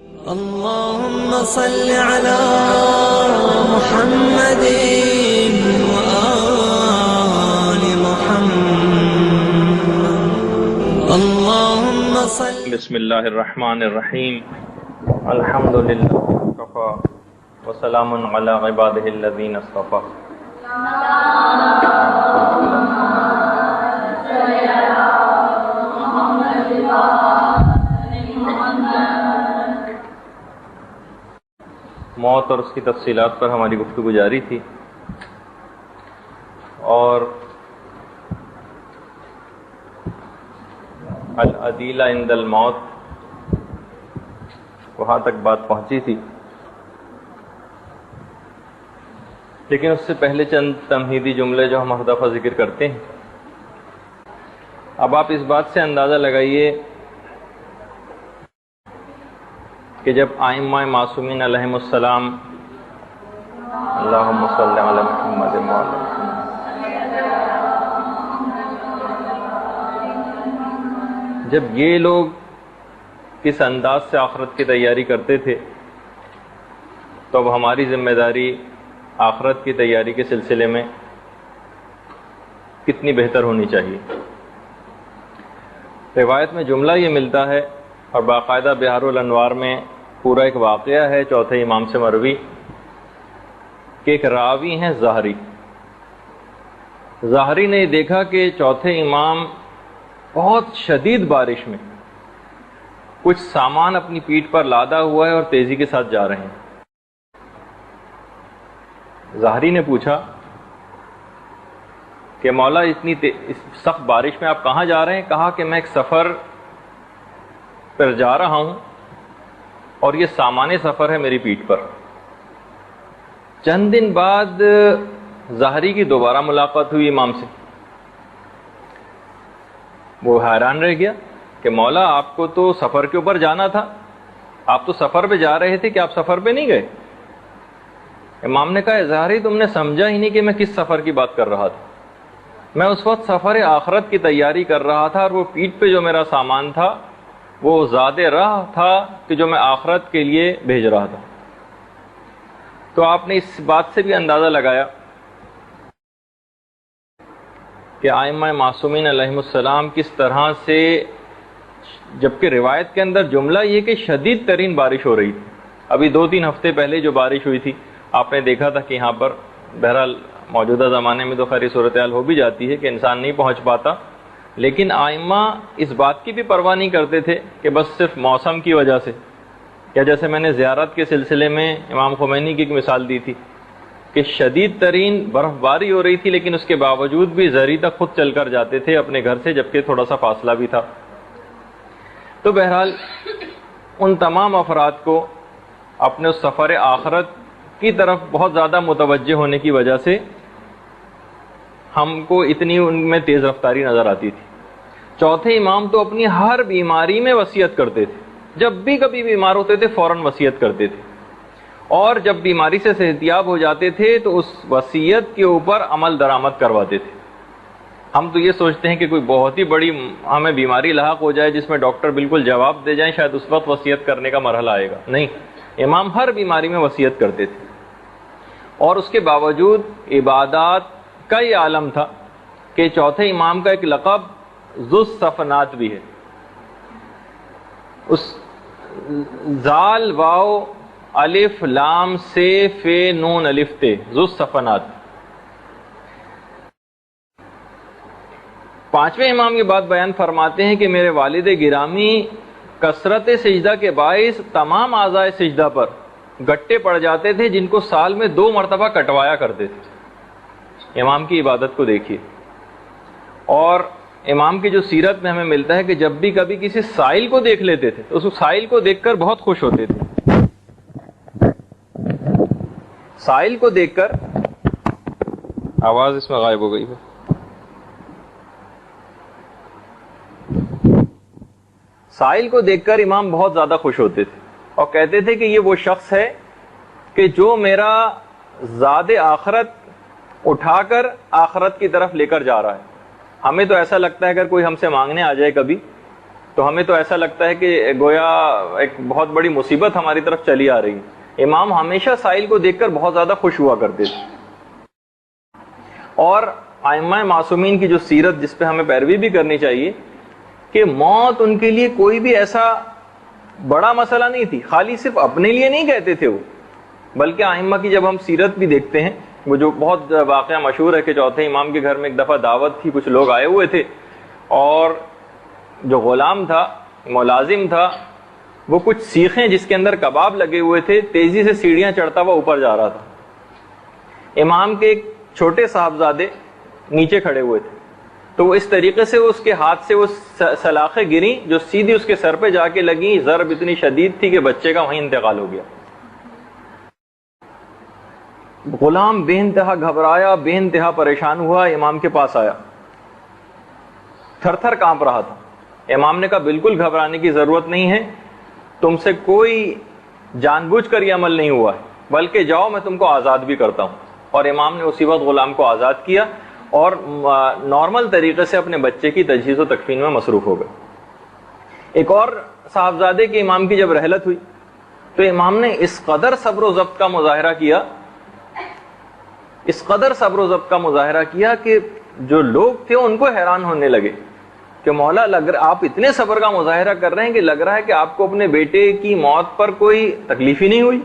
اللهم صل على محمد وآل محمد اللهم صل. بسم اللہ الرحمن الرحیم. الحمد للہ وکفی وسلام علی عبادہ الذین اصطفی. موت اور اس کی تفصیلات پر ہماری گفتگو جاری تھی، اور العدیلہ عند الموت وہاں تک بات پہنچی تھی. لیکن اس سے پہلے چند تمہیدی جملے جو ہم ہر دفعہ ذکر کرتے ہیں. اب آپ اس بات سے اندازہ لگائیے کہ جب ائمہ معصومین علیہم السلام، اللہم صلی علی محمد وعلی محمد، جب یہ لوگ کس انداز سے آخرت کی تیاری کرتے تھے، تو اب ہماری ذمہ داری آخرت کی تیاری کے سلسلے میں کتنی بہتر ہونی چاہیے. روایت میں جملہ یہ ملتا ہے، اور باقاعدہ بہار الانوار میں پورا ایک واقعہ ہے چوتھے امام سے مروی، کہ ایک راوی ہیں ظاہری نے دیکھا کہ چوتھے امام بہت شدید بارش میں کچھ سامان اپنی پیٹھ پر لادا ہوا ہے اور تیزی کے ساتھ جا رہے ہیں. ظاہری نے پوچھا کہ مولا اتنی سخت بارش میں آپ کہاں جا رہے ہیں؟ کہا کہ میں ایک سفر پر جا رہا ہوں اور یہ سامان سفر ہے میری پیٹھ پر. چند دن بعد ظاہری کی دوبارہ ملاقات ہوئی امام سے. وہ حیران رہ گیا کہ مولا آپ کو تو سفر کے اوپر جانا تھا، آپ تو سفر پہ جا رہے تھے کہ آپ سفر پہ نہیں گئے؟ امام نے کہا ظاہری تم نے سمجھا ہی نہیں کہ میں کس سفر کی بات کر رہا تھا. میں اس وقت سفر آخرت کی تیاری کر رہا تھا، اور وہ پیٹھ پہ جو میرا سامان تھا وہ زاد راہ تھا کہ جو میں آخرت کے لیے بھیج رہا تھا. تو آپ نے اس بات سے بھی اندازہ لگایا کہ ائمہ معصومین علیہم السلام کس طرح سے، جبکہ روایت کے اندر جملہ یہ کہ شدید ترین بارش ہو رہی تھی. ابھی 2-3 ہفتے پہلے جو بارش ہوئی تھی آپ نے دیکھا تھا کہ یہاں پر، بہرحال موجودہ زمانے میں تو خیر صورتحال ہو بھی جاتی ہے کہ انسان نہیں پہنچ پاتا، لیکن ائمہ اس بات کی بھی پرواہ نہیں کرتے تھے کہ بس صرف موسم کی وجہ سے، یا جیسے میں نے زیارت کے سلسلے میں امام خمینی کی ایک مثال دی تھی کہ شدید ترین برف باری ہو رہی تھی، لیکن اس کے باوجود بھی زری تک خود چل کر جاتے تھے اپنے گھر سے، جبکہ تھوڑا سا فاصلہ بھی تھا. تو بہرحال ان تمام افراد کو اپنے اس سفر آخرت کی طرف بہت زیادہ متوجہ ہونے کی وجہ سے ہم کو اتنی ان میں تیز رفتاری نظر آتی تھی. چوتھے امام تو اپنی ہر بیماری میں وصیت کرتے تھے، جب بھی کبھی بیمار ہوتے تھے فوراً وصیت کرتے تھے، اور جب بیماری سے صحتیاب ہو جاتے تھے تو اس وصیت کے اوپر عمل درآمد کرواتے تھے. ہم تو یہ سوچتے ہیں کہ کوئی بہت ہی بڑی ہمیں بیماری لاحق ہو جائے جس میں ڈاکٹر بالکل جواب دے جائیں، شاید اس وقت وصیت کرنے کا مرحلہ آئے گا. نہیں، امام ہر بیماری میں وصیت کرتے تھے، اور اس کے باوجود عبادات کا یہ عالم تھا کہ چوتھے امام کا ایک لقب ذو الصفنات بھی ہے. اس زال واو الف لام سے فے نون الف تے، ذو الصفنات. پانچویں امام یہ بات بیان فرماتے ہیں کہ میرے والد گرامی کثرت سجدہ کے باعث تمام اعضاء سجدہ پر گٹے پڑ جاتے تھے، جن کو سال میں 2 مرتبہ کٹوایا کرتے تھے. امام کی عبادت کو دیکھیے. اور امام کی جو سیرت میں ہمیں ملتا ہے کہ جب بھی کبھی کسی سائل کو دیکھ لیتے تھے تو اس سائل کو دیکھ کر بہت خوش ہوتے تھے. سائل کو دیکھ کر، آواز اس میں غائب ہو گئی ہے، سائل کو دیکھ کر امام بہت زیادہ خوش ہوتے تھے اور کہتے تھے کہ یہ وہ شخص ہے کہ جو میرا زاد آخرت اٹھا کر آخرت کی طرف لے کر جا رہا ہے. ہمیں تو ایسا لگتا ہے اگر کوئی ہم سے مانگنے آ جائے کبھی تو ہمیں تو ایسا لگتا ہے کہ گویا ایک بہت بڑی مصیبت ہماری طرف چلی آ رہی ہے۔ امام ہمیشہ سائل کو دیکھ کر بہت زیادہ خوش ہوا کرتے تھے، اور ائمہ معصومین کی جو سیرت جس پہ ہمیں پیروی بھی کرنی چاہیے کہ موت ان کے لیے کوئی بھی ایسا بڑا مسئلہ نہیں تھی، خالی صرف اپنے لیے نہیں کہتے تھے وہ، بلکہ ائمہ کی جب ہم سیرت بھی دیکھتے ہیں، وہ جو بہت واقعہ مشہور ہے کہ چوتھے امام کے گھر میں ایک دفعہ دعوت تھی، کچھ لوگ آئے ہوئے تھے، اور جو غلام تھا، ملازم تھا، وہ کچھ سیخیں جس کے اندر کباب لگے ہوئے تھے تیزی سے سیڑھیاں چڑھتا ہوا اوپر جا رہا تھا۔ امام کے ایک چھوٹے صاحبزادے نیچے کھڑے ہوئے تھے، تو وہ اس طریقے سے اس کے ہاتھ سے وہ سلاخیں گریں جو سیدھی اس کے سر پہ جا کے لگیں، ضرب اتنی شدید تھی کہ بچے کا وہیں انتقال ہو گیا۔ غلام بے انتہا گھبرایا، بے انتہا پریشان ہوا، امام کے پاس آیا، تھر تھر کانپ رہا تھا۔ امام نے کہا بالکل گھبرانے کی ضرورت نہیں ہے، تم سے کوئی جان بوجھ کر یہ عمل نہیں ہوا ہے، بلکہ جاؤ میں تم کو آزاد بھی کرتا ہوں۔ اور امام نے اسی وقت غلام کو آزاد کیا اور نارمل طریقے سے اپنے بچے کی تجہیز و تکفین میں مصروف ہو گئے۔ ایک اور صاحبزادے کی امام کی جب رحلت ہوئی تو امام نے اس قدر صبر و ضبط کا مظاہرہ کیا، اس قدر صبر و ضبط کا مظاہرہ کیا کہ جو لوگ تھے ان کو حیران ہونے لگے کہ مولا آپ اتنے صبر کا مظاہرہ کر رہے ہیں کہ لگ رہا ہے کہ آپ کو اپنے بیٹے کی موت پر کوئی تکلیف ہی نہیں ہوئی۔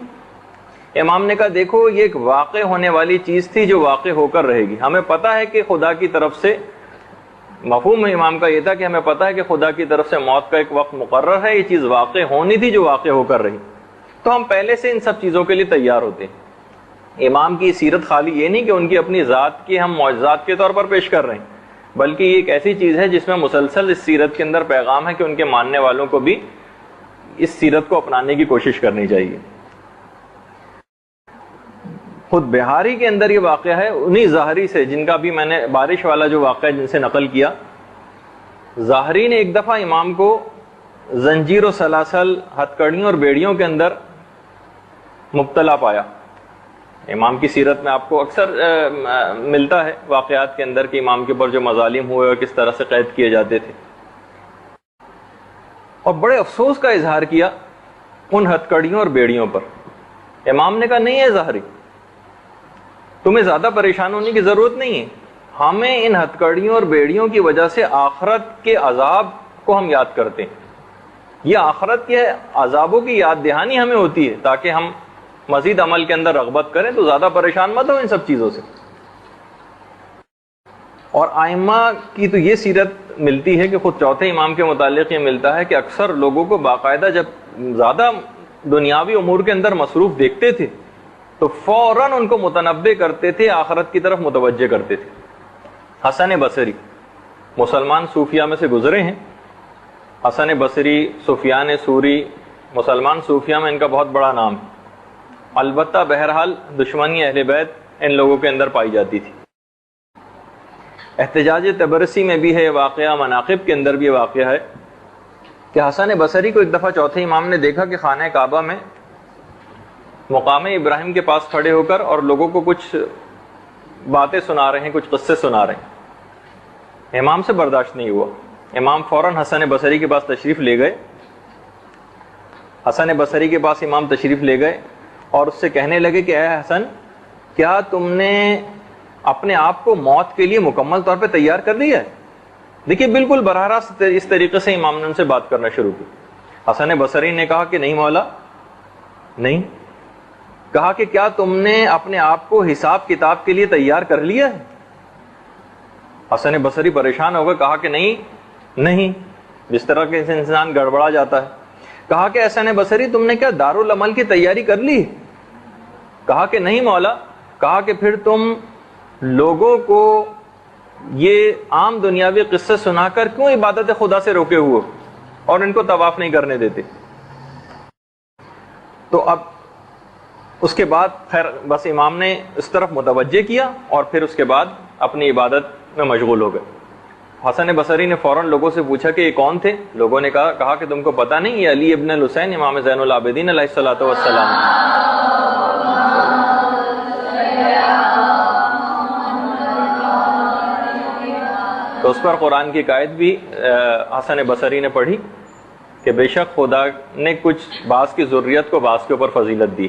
امام نے کہا دیکھو یہ ایک واقع ہونے والی چیز تھی جو واقع ہو کر رہے گی، ہمیں پتہ ہے کہ خدا کی طرف سے، مفہوم امام کا یہ تھا کہ ہمیں پتہ ہے کہ خدا کی طرف سے موت کا ایک وقت مقرر ہے، یہ چیز واقع ہونی تھی جو واقع ہو کر رہی، تو ہم پہلے سے ان سب چیزوں کے لیے تیار ہوتے ہیں۔ امام کی سیرت خالی یہ نہیں کہ ان کی اپنی ذات کی ہم معجزات کے طور پر پیش کر رہے ہیں، بلکہ یہ ایک ایسی چیز ہے جس میں مسلسل اس سیرت کے اندر پیغام ہے کہ ان کے ماننے والوں کو بھی اس سیرت کو اپنانے کی کوشش کرنی چاہیے۔ خود بہاری کے اندر یہ واقعہ ہے انہی ظاہری سے، جن کا بھی میں نے بارش والا جو واقعہ جن سے نقل کیا، ظاہری نے ایک دفعہ امام کو زنجیر و سلاسل، ہتھ کڑیوں اور بیڑیوں کے اندر مبتلا پایا۔ امام کی سیرت میں آپ کو اکثر ملتا ہے واقعات کے اندر کہ امام کے اوپر جو مظالم ہوئے اور کس طرح سے قید کیے جاتے تھے، اور بڑے افسوس کا اظہار کیا ان ہتھ کڑیوں اور بیڑیوں پر۔ امام نے کہا نہیں ہے ظاہری، تمہیں زیادہ پریشان ہونے کی ضرورت نہیں ہے، ہمیں ان ہتھ کڑیوں اور بیڑیوں کی وجہ سے آخرت کے عذاب کو ہم یاد کرتے ہیں، یہ آخرت کے عذابوں کی یاد دہانی ہمیں ہوتی ہے تاکہ ہم مزید عمل کے اندر رغبت کریں، تو زیادہ پریشان مت ہو ان سب چیزوں سے۔ اور ائمہ کی تو یہ سیرت ملتی ہے کہ خود چوتھے امام کے متعلق یہ ملتا ہے کہ اکثر لوگوں کو باقاعدہ جب زیادہ دنیاوی امور کے اندر مصروف دیکھتے تھے تو فوراً ان کو متنبع کرتے تھے، آخرت کی طرف متوجہ کرتے تھے۔ حسن بصری مسلمان صوفیہ میں سے گزرے ہیں، حسن بصری، سفیان ثوری، مسلمان صوفیہ میں ان کا بہت بڑا نام ہے، البتہ بہرحال دشمنی اہل بیت ان لوگوں کے اندر پائی جاتی تھی۔ احتجاج تبرسی میں بھی ہے واقعہ، مناقب کے اندر بھی واقعہ ہے کہ حسن بصری کو ایک دفعہ چوتھے امام نے دیکھا کہ خانہ کعبہ میں مقام ابراہیم کے پاس کھڑے ہو کر اور لوگوں کو کچھ باتیں سنا رہے ہیں، کچھ قصے سنا رہے ہیں۔ امام سے برداشت نہیں ہوا، امام فوراً حسن بصری کے پاس تشریف لے گئے، حسن بصری کے پاس امام تشریف لے گئے اور اس سے کہنے لگے کہ اے حسن، کیا تم نے اپنے آپ کو موت کے لیے مکمل طور پہ تیار کر لیا ہے؟ دیکھیے بالکل براہ راست اس طریقے سے امام نے ان سے بات کرنا شروع کی۔ حسن بصری نے کہا کہ نہیں مولا، نہیں۔ کہا کہ کیا تم نے اپنے آپ کو حساب کتاب کے لیے تیار کر لیا ہے؟ حسن بصری پریشان ہو گئے، کہا کہ نہیں، جس طرح کے انسان گڑبڑا جاتا ہے۔ کہا کہ حسن بصری تم نے کیا دارالعمل کی تیاری کر لی؟ کہا کہ نہیں مولا۔ کہا کہ پھر تم لوگوں کو یہ عام دنیاوی قصے سنا کر کیوں عبادت خدا سے روکے ہوئے اور ان کو طواف نہیں کرنے دیتے؟ تو اب اس کے بعد خیر بس امام نے اس طرف متوجہ کیا اور پھر اس کے بعد اپنی عبادت میں مشغول ہو گئے۔ حسن بصری نے فوراً لوگوں سے پوچھا کہ یہ کون تھے؟ لوگوں نے کہا کہ تم کو پتہ نہیں، یہ علی ابن الحسین امام زین العابدین علیہ الصلوۃ والسلام۔ تو اس پر قرآن کی آیت بھی حسن بصری نے پڑھی کہ بے شک خدا نے کچھ بعض کی ذریت کو بعض کے اوپر فضیلت دی.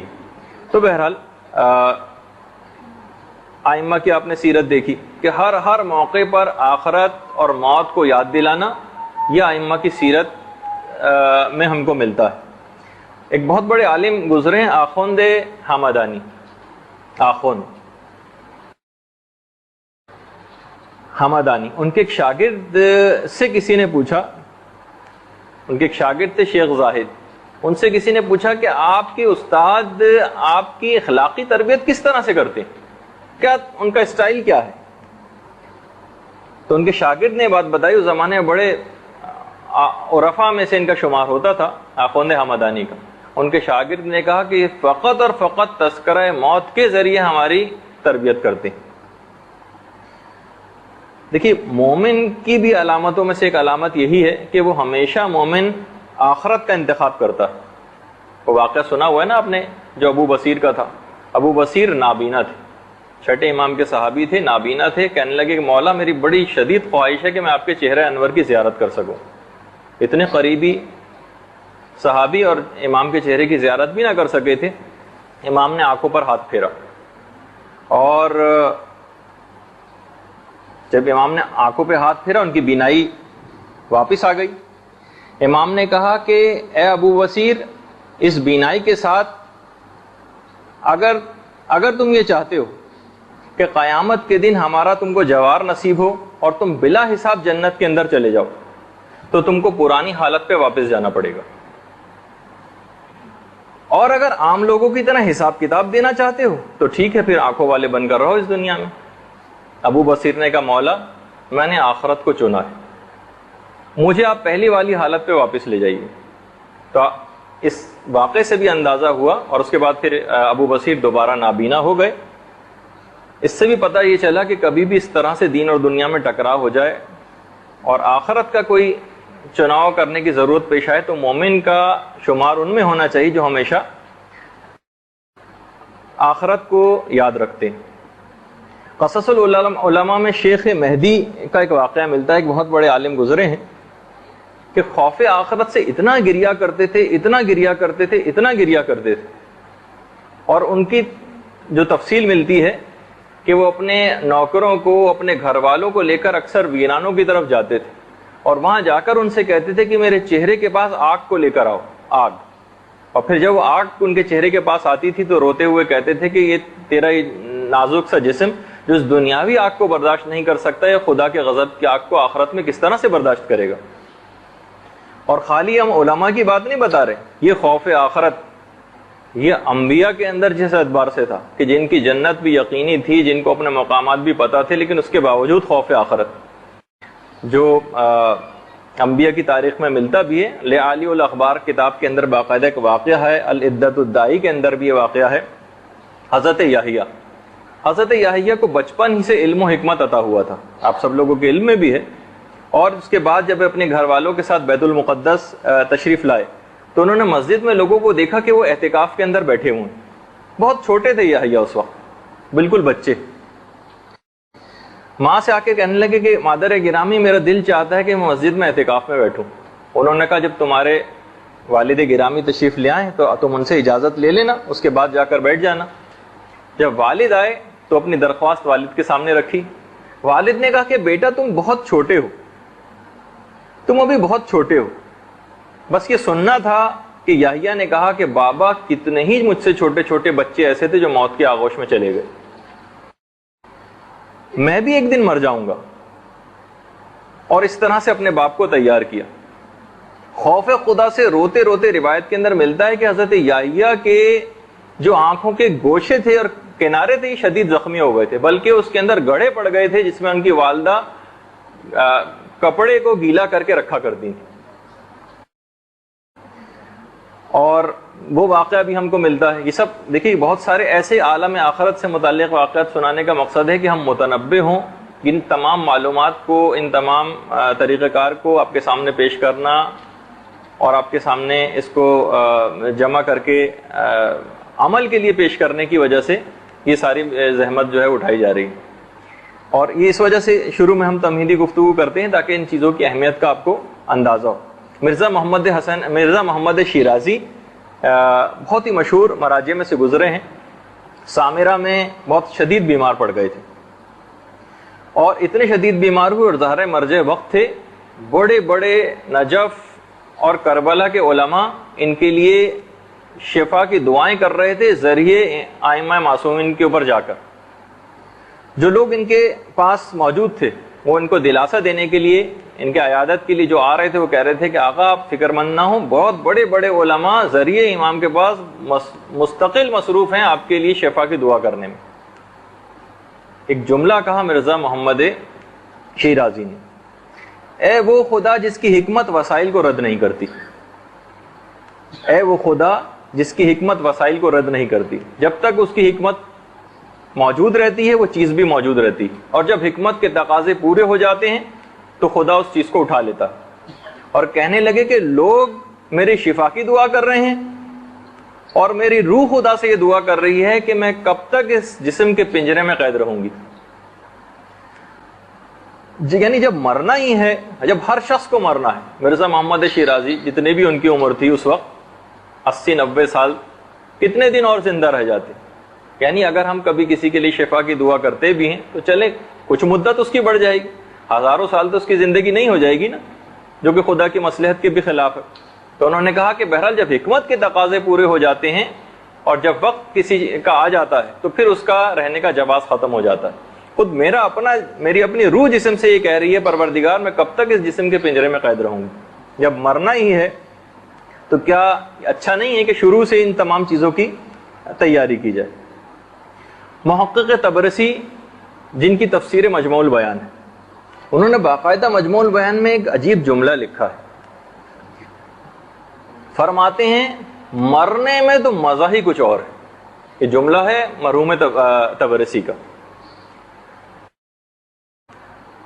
تو بہرحال ائمہ کی آپ نے سیرت دیکھی کہ ہر موقع پر آخرت اور موت کو یاد دلانا یہ ائمہ کی سیرت میں ہم کو ملتا ہے. ایک بہت بڑے عالم گزرے ہیں آخوند حمدانی. آخوند حمدانی ان کے ایک شاگرد سے کسی نے پوچھا, ان کے ایک شاگرد تھے شیخ زاہد, ان سے کسی نے پوچھا کہ آپ کے استاد آپ کی اخلاقی تربیت کس طرح سے کرتے ہیں, کیا ان کا اسٹائل کیا ہے؟ تو ان کے شاگرد نے بات بتائی. اس زمانے میں بڑے عرفا میں سے ان کا شمار ہوتا تھا آخوند حمدانی کا. ان کے شاگرد نے کہا کہ یہ فقط اور فقط تذکرہ موت کے ذریعے ہماری تربیت کرتے ہیں. دیکھیے مومن کی بھی علامتوں میں سے ایک علامت یہی ہے کہ وہ ہمیشہ مومن آخرت کا انتخاب کرتا ہے. وہ واقعہ سنا ہوا ہے نا آپ نے جو ابو بصیر کا تھا. ابو بصیر نابینا تھے, چھٹے امام کے صحابی تھے, نابینا تھے. کہنے لگے کہ مولا میری بڑی شدید خواہش ہے کہ میں آپ کے چہرہ انور کی زیارت کر سکوں. اتنے قریبی صحابی اور امام کے چہرے کی زیارت بھی نہ کر سکے تھے. امام نے آنکھوں پر ہاتھ پھیرا اور جب امام نے آنکھوں پہ ہاتھ پھیرا ان کی بینائی واپس آ گئی. امام نے کہا کہ اے ابو بصیر اس بینائی کے ساتھ اگر تم یہ چاہتے ہو کہ قیامت کے دن ہمارا تم کو جوار نصیب ہو اور تم بلا حساب جنت کے اندر چلے جاؤ تو تم کو پرانی حالت پہ واپس جانا پڑے گا. اور اگر عام لوگوں کی طرح حساب کتاب دینا چاہتے ہو تو ٹھیک ہے, پھر آنکھوں والے بن کر رہو اس دنیا میں. ابو بصیر نے کہا مولا میں نے آخرت کو چنا ہے, مجھے آپ پہلی والی حالت پہ واپس لے جائیے. تو اس واقعے سے بھی اندازہ ہوا اور اس کے بعد پھر ابو بصیر دوبارہ نابینا ہو گئے. اس سے بھی پتہ یہ چلا کہ کبھی بھی اس طرح سے دین اور دنیا میں ٹکراؤ ہو جائے اور آخرت کا کوئی چناؤ کرنے کی ضرورت پیش آئے تو مومن کا شمار ان میں ہونا چاہیے جو ہمیشہ آخرت کو یاد رکھتے ہیں. قصص العلماء میں شیخ مہدی کا ایک واقعہ ملتا ہے. ایک بہت بڑے عالم گزرے ہیں کہ خوف آخرت سے اتنا گریا کرتے تھے اور ان کی جو تفصیل ملتی ہے کہ وہ اپنے نوکروں کو اپنے گھر والوں کو لے کر اکثر ویرانوں کی طرف جاتے تھے اور وہاں جا کر ان سے کہتے تھے کہ میرے چہرے کے پاس آگ کو لے کر آؤ, آگ. اور پھر جب وہ آگ ان کے چہرے کے پاس آتی تھی تو روتے ہوئے کہتے تھے کہ یہ تیرا نازک سا جسم جو اس دنیاوی آگ کو برداشت نہیں کر سکتا یا خدا کے غضب کی آگ کو آخرت میں کس طرح سے برداشت کرے گا. اور خالی ہم علماء کی بات نہیں بتا رہے, یہ خوف آخرت یہ انبیاء کے اندر جس اعتبار سے تھا کہ جن کی جنت بھی یقینی تھی, جن کو اپنے مقامات بھی پتہ تھے, لیکن اس کے باوجود خوف آخرت جو انبیاء کی تاریخ میں ملتا بھی ہے. لعالی الاخبار کتاب کے اندر باقاعدہ ایک واقعہ ہے, العدت الدائی کے اندر بھی یہ واقعہ ہے. حضرت یحییٰ کو بچپن ہی سے علم و حکمت عطا ہوا تھا, آپ سب لوگوں کے علم میں بھی ہے. اور اس کے بعد جب اپنے گھر والوں کے ساتھ بیت المقدس تشریف لائے تو انہوں نے مسجد میں لوگوں کو دیکھا کہ وہ اعتکاف کے اندر بیٹھے ہوئے. بہت چھوٹے تھے یحییٰ اس وقت, بالکل بچے. ماں سے آ کے کہنے لگے کہ مادر گرامی میرا دل چاہتا ہے کہ میں مسجد میں اعتکاف میں بیٹھوں. انہوں نے کہا جب تمہارے والد گرامی تشریف لے آئیں تو تم ان سے اجازت لے لینا, اس کے بعد جا کر بیٹھ جانا. جب والد آئے تو اپنی درخواست والد کے سامنے رکھی. والد نے کہا کہ بیٹا تم بہت چھوٹے ہو, تم ابھی بہت چھوٹے ہو. بس یہ سننا تھا کہ یحییٰ نے کہا کہ بابا کتنے ہی مجھ سے چھوٹے چھوٹے بچے ایسے تھے جو موت کی آغوش میں چلے گئے, میں بھی ایک دن مر جاؤں گا. اور اس طرح سے اپنے باپ کو تیار کیا. خوف خدا سے روتے روتے روایت کے اندر ملتا ہے کہ حضرت یحییٰ کے جو آنکھوں کے گوشے تھے اور کنارے تھے شدید زخمی ہو گئے تھے, بلکہ اس کے اندر گڑھے پڑ گئے تھے جس میں ان کی والدہ کپڑے کو گیلا کر کے رکھا کرتی تھی. اور وہ واقعہ بھی ہم کو ملتا ہے. یہ سب دیکھیے بہت سارے ایسے عالم آخرت سے متعلق واقعات سنانے کا مقصد ہے کہ ہم متنبع ہوں, ان تمام معلومات کو, ان تمام طریقہ کار کو آپ کے سامنے پیش کرنا اور آپ کے سامنے اس کو جمع کر کے عمل کے لیے پیش کرنے کی وجہ سے یہ ساری زحمت جو ہے اٹھائی جا رہی ہے. اور یہ اس وجہ سے شروع میں ہم تمہیدی گفتگو کرتے ہیں تاکہ ان چیزوں کی اہمیت کا آپ کو اندازہ ہو. مرزا محمد شیرازی بہت ہی مشہور مراجع میں سے گزرے ہیں. سامرہ میں بہت شدید بیمار پڑ گئے تھے اور اتنے شدید بیمار ہوئے اور ظاہر مرجع وقت تھے. بڑے بڑے نجف اور کربلا کے علماء ان کے لیے شفا کی دعائیں کر رہے تھے ذریعے ائمہ معصومین کے اوپر جا کر. جو لوگ ان کے پاس موجود تھے وہ ان کو دلاسا دینے کے لیے، ان کے عیادت کے لیے جو آ رہے تھے، وہ کہہ رہے تھے کہ آقا آپ فکر مند نہ ہوں، بہت بڑے بڑے علماء ذریعے امام کے پاس مستقل مصروف ہیں آپ کے لیے شفا کی دعا کرنے میں. ایک جملہ کہا مرزا محمد شیرازی نے، اے وہ خدا جس کی حکمت وسائل کو رد نہیں کرتی، اے وہ خدا جس کی حکمت وسائل کو رد نہیں کرتی. جب تک اس کی حکمت موجود رہتی ہے وہ چیز بھی موجود رہتی ہے، اور جب حکمت کے تقاضے پورے ہو جاتے ہیں تو خدا اس چیز کو اٹھا لیتا. اور کہنے لگے کہ لوگ میری شفا کی دعا کر رہے ہیں اور میری روح خدا سے یہ دعا کر رہی ہے کہ میں کب تک اس جسم کے پنجرے میں قید رہوں گی. یعنی جب مرنا ہی ہے، جب ہر شخص کو مرنا ہے. مرزا محمد شیرازی جتنے بھی ان کی عمر تھی اس وقت 80-90 سال، کتنے دن اور زندہ رہ جاتے. یعنی اگر ہم کبھی کسی کے لیے شفا کی دعا کرتے بھی ہیں تو چلے کچھ مدت اس کی بڑھ جائے گی، ہزاروں سال تو اس کی زندگی نہیں ہو جائے گی نا، جو کہ خدا کی مصلحت کے بھی خلاف ہے. تو انہوں نے کہا کہ بہرحال جب حکمت کے تقاضے پورے ہو جاتے ہیں اور جب وقت کسی کا آ جاتا ہے تو پھر اس کا رہنے کا جواز ختم ہو جاتا ہے. خود میری اپنی روح جسم سے یہ کہہ رہی ہے پروردگار میں کب تک اس جسم کے پنجرے میں قید رہوں گی. جب مرنا ہی ہے تو کیا اچھا نہیں ہے کہ شروع سے ان تمام چیزوں کی تیاری کی جائے. محقق طبرسی جن کی تفسیر مجموع البیان ہے، انہوں نے باقاعدہ مجموع البیان میں ایک عجیب جملہ لکھا ہے. فرماتے ہیں مرنے میں تو مزہ ہی کچھ اور ہے. یہ جملہ ہے مرحوم طبرسی کا.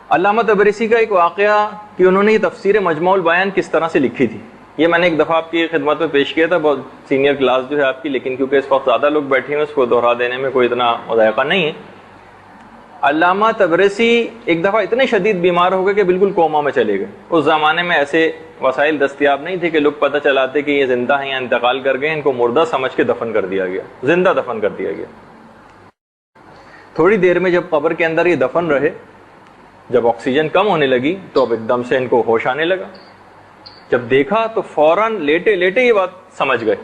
علامہ طبرسی کا ایک واقعہ کہ انہوں نے یہ تفسیر مجموع البیان کس طرح سے لکھی تھی، یہ میں نے ایک دفعہ آپ کی خدمت میں پیش کیا تھا، بہت سینئر کلاس جو ہے آپ کی، لیکن کیونکہ اس وقت زیادہ لوگ بیٹھے ہیں اس کو دوہرا دینے میں کوئی اتنا مذائقہ نہیں ہے. علامہ طبرسی ایک دفعہ اتنے شدید بیمار ہو گئے کہ بالکل کوما میں چلے گئے. اس زمانے میں ایسے وسائل دستیاب نہیں تھے کہ لوگ پتہ چلاتے کہ یہ زندہ ہیں یا انتقال کر گئے. ان کو مردہ سمجھ کے دفن کر دیا گیا، زندہ دفن کر دیا گیا. تھوڑی دیر میں جب قبر کے اندر یہ دفن رہے، جب آکسیجن کم ہونے لگی تو اب ایک دم سے ان کو ہوش آنے لگا. جب دیکھا تو فوراً لیٹے لیٹے یہ بات سمجھ گئے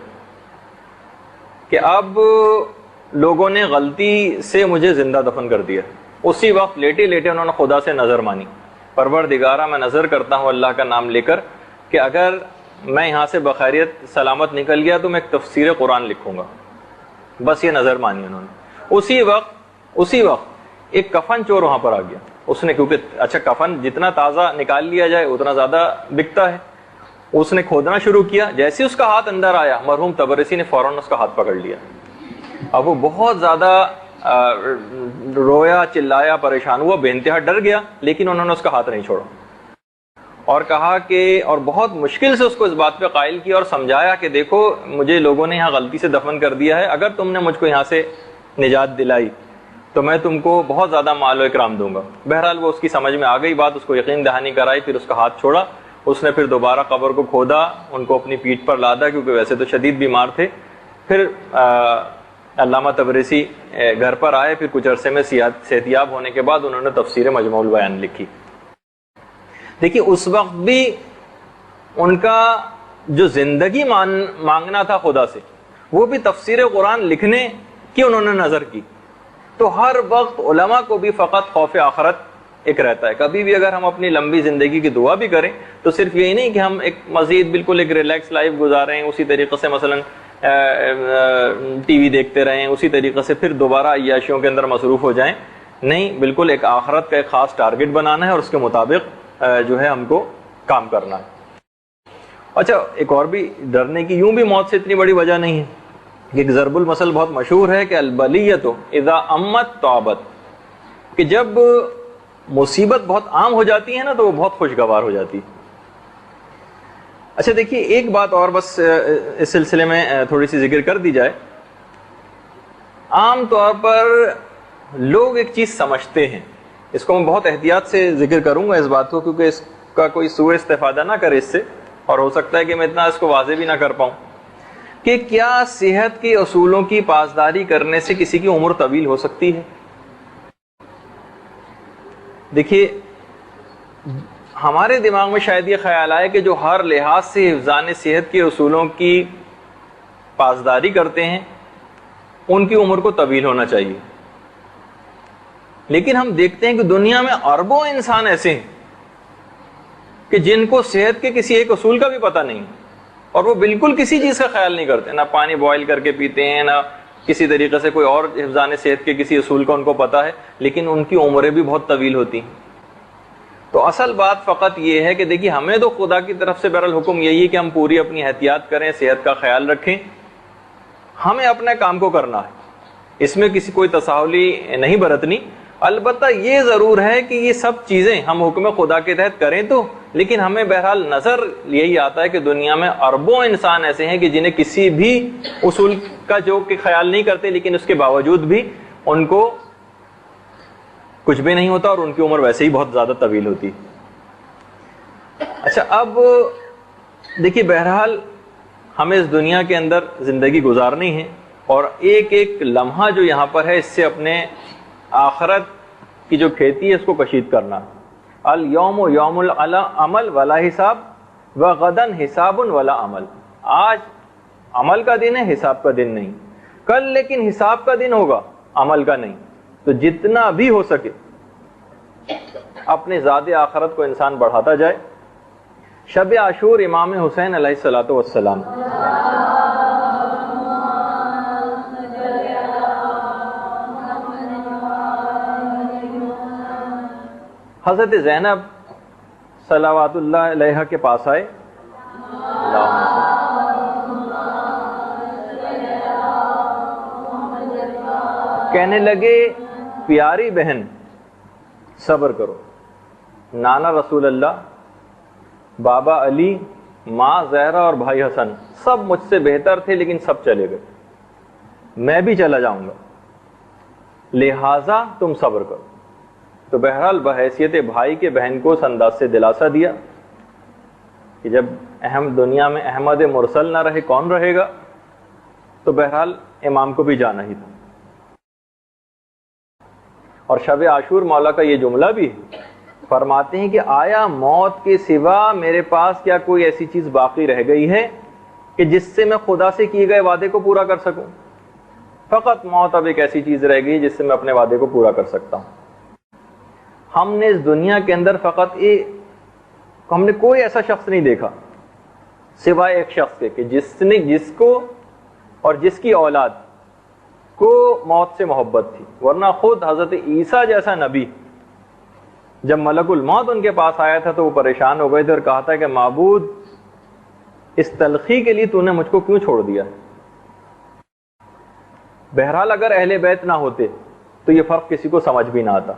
کہ اب لوگوں نے غلطی سے مجھے زندہ دفن کر دیا. اسی وقت لیٹے لیٹے انہوں نے خدا سے نظر مانی، پروردگارہ میں نظر کرتا ہوں اللہ کا نام لے کر کہ اگر میں یہاں سے بخیریت سلامت نکل گیا تو میں ایک تفسیر قرآن لکھوں گا. بس یہ نظر مانی انہوں نے. اسی وقت ایک کفن چور وہاں پر آ گیا. اس نے، کیونکہ اچھا کفن جتنا تازہ نکال لیا جائے اتنا زیادہ بکتا ہے، اس نے کھودنا شروع کیا. جیسے اس کا ہاتھ اندر آیا مرحوم طبرسی نے فوراً اس کا ہاتھ پکڑ لیا. اب وہ بہت زیادہ رویا، چلایا، پریشان ہوا، بے انتہا ڈر گیا، لیکن انہوں نے اس کا ہاتھ نہیں چھوڑا اور کہا کہ، اور بہت مشکل سے اس کو اس بات پہ قائل کیا اور سمجھایا کہ دیکھو مجھے لوگوں نے یہاں غلطی سے دفن کر دیا ہے، اگر تم نے مجھ کو یہاں سے نجات دلائی تو میں تم کو بہت زیادہ مال و اکرام دوں گا. بہرحال وہ اس کی سمجھ میں آ گئی بات، اس کو یقین دہانی کرائی، پھر اس کا ہاتھ چھوڑا. اس نے پھر دوبارہ قبر کو کھودا، ان کو اپنی پیٹھ پر لادا کیونکہ ویسے تو شدید بیمار تھے. پھر علامہ طبرسی گھر پر آئے. پھر کچھ عرصے میں صحتیاب ہونے کے بعد انہوں نے تفسیر مجموع البیان لکھی. دیکھیے اس وقت بھی ان کا جو زندگی مانگنا تھا خدا سے، وہ بھی تفسیر قرآن لکھنے کی انہوں نے نظر کی. تو ہر وقت علماء کو بھی فقط خوف آخرت ایک رہتا ہے. کبھی بھی اگر ہم اپنی لمبی زندگی کی دعا بھی کریں تو صرف یہی نہیں کہ ہم ایک مزید بالکل ایک ریلیکس لائف گزاریں، اسی طریقے سے مثلا ٹی وی دیکھتے رہیں، اسی طریقے سے پھر دوبارہ عیاشیوں کے اندر مصروف ہو جائیں. نہیں، بالکل ایک آخرت کا ایک خاص ٹارگٹ بنانا ہے اور اس کے مطابق جو ہے ہم کو کام کرنا ہے. اچھا، ایک اور بھی ڈرنے کی یوں بھی موت سے اتنی بڑی وجہ نہیں ہے. ایک ضرب المثل بہت مشہور ہے کہ البلیۃ اذا امت توبت، کہ جب مصیبت بہت عام ہو جاتی ہے نا تو وہ بہت خوشگوار ہو جاتی ہے. اچھا دیکھیے ایک بات اور بس اس سلسلے میں تھوڑی سی ذکر کر دی جائے. عام طور پر لوگ ایک چیز سمجھتے ہیں اس کو میں بہت احتیاط سے ذکر کروں گا اس بات کو، کیونکہ اس کا کوئی سوء استفادہ نہ کرے اس سے، اور ہو سکتا ہے کہ میں اتنا اس کو واضح بھی نہ کر پاؤں کہ کیا صحت کے اصولوں کی پاسداری کرنے سے کسی کی عمر طویل ہو سکتی ہے؟ دیکھیے، ہمارے دماغ میں شاید یہ خیال آئے کہ جو ہر لحاظ سے حفظان صحت کے اصولوں کی پاسداری کرتے ہیں ان کی عمر کو طویل ہونا چاہیے، لیکن ہم دیکھتے ہیں کہ دنیا میں اربوں انسان ایسے ہیں کہ جن کو صحت کے کسی ایک اصول کا بھی پتہ نہیں، اور وہ بالکل کسی چیز کا خیال نہیں کرتے، نہ پانی بوائل کر کے پیتے ہیں، نہ کسی طریقے سے کوئی اور حفظان صحت کے کسی اصول کا ان کو پتہ ہے، لیکن ان کی عمریں بھی بہت طویل ہوتی ہیں۔ تو اصل بات فقط یہ ہے کہ دیکھیے، ہمیں تو خدا کی طرف سے بہرحال حکم یہی ہے کہ ہم پوری اپنی احتیاط کریں، صحت کا خیال رکھیں، ہمیں اپنے کام کو کرنا ہے، اس میں کسی کوئی تساہلی نہیں برتنی۔ البتہ یہ ضرور ہے کہ یہ سب چیزیں ہم حکم خدا کے تحت کریں تو، لیکن ہمیں بہرحال نظر یہی آتا ہے کہ دنیا میں اربوں انسان ایسے ہیں کہ جنہیں کسی بھی اصول کا جو کہ خیال نہیں کرتے، لیکن اس کے باوجود بھی ان کو کچھ بھی نہیں ہوتا اور ان کی عمر ویسے ہی بہت زیادہ طویل ہوتی۔ اچھا، اب دیکھیے، بہرحال ہمیں اس دنیا کے اندر زندگی گزارنی ہے، اور ایک ایک لمحہ جو یہاں پر ہے اس سے اپنے آخرت کی جو کھیتی ہے اس کو کشید کرنا۔ الیوم یوم العمل ولا حساب وغدن حساب ولا عمل۔ آج عمل کا دن ہے، حساب کا دن نہیں، کل لیکن حساب کا دن ہوگا، عمل کا نہیں۔ تو جتنا بھی ہو سکے اپنے زاد آخرت کو انسان بڑھاتا جائے۔ شب عاشور امام حسین علیہ الصلوۃ والسلام، حضرت زینب صلوات اللہ علیہ کے پاس آئے، کہنے لگے، پیاری بہن صبر کرو، نانا رسول اللہ، بابا علی، ماں زہرا اور بھائی حسن سب مجھ سے بہتر تھے لیکن سب چلے گئے، میں بھی چلا جاؤں گا، لہذا تم صبر کرو۔ تو بہرحال بحیثیت بھائی کے بہن کو اس انداز سے دلاسا دیا کہ جب دنیا میں احمد مرسل نہ رہے کون رہے گا، تو بہرحال امام کو بھی جانا ہی تھا۔ اور شب عاشور مولا کا یہ جملہ بھی فرماتے ہیں کہ آیا موت کے سوا میرے پاس کیا کوئی ایسی چیز باقی رہ گئی ہے کہ جس سے میں خدا سے کیے گئے وعدے کو پورا کر سکوں؟ فقط موت اب ایک ایسی چیز رہ گئی جس سے میں اپنے وعدے کو پورا کر سکتا ہوں۔ ہم نے اس دنیا کے اندر ہم نے کوئی ایسا شخص نہیں دیکھا سوائے ایک شخص کے کہ جس کو اور جس کی اولاد کو موت سے محبت تھی، ورنہ خود حضرت عیسیٰ جیسا نبی جب ملک الموت ان کے پاس آیا تھا تو وہ پریشان ہو گئے تھے اور کہا تھا کہ معبود، اس تلخی کے لیے تو نے مجھ کو کیوں چھوڑ دیا؟ بہرحال اگر اہل بیت نہ ہوتے تو یہ فرق کسی کو سمجھ بھی نہ آتا،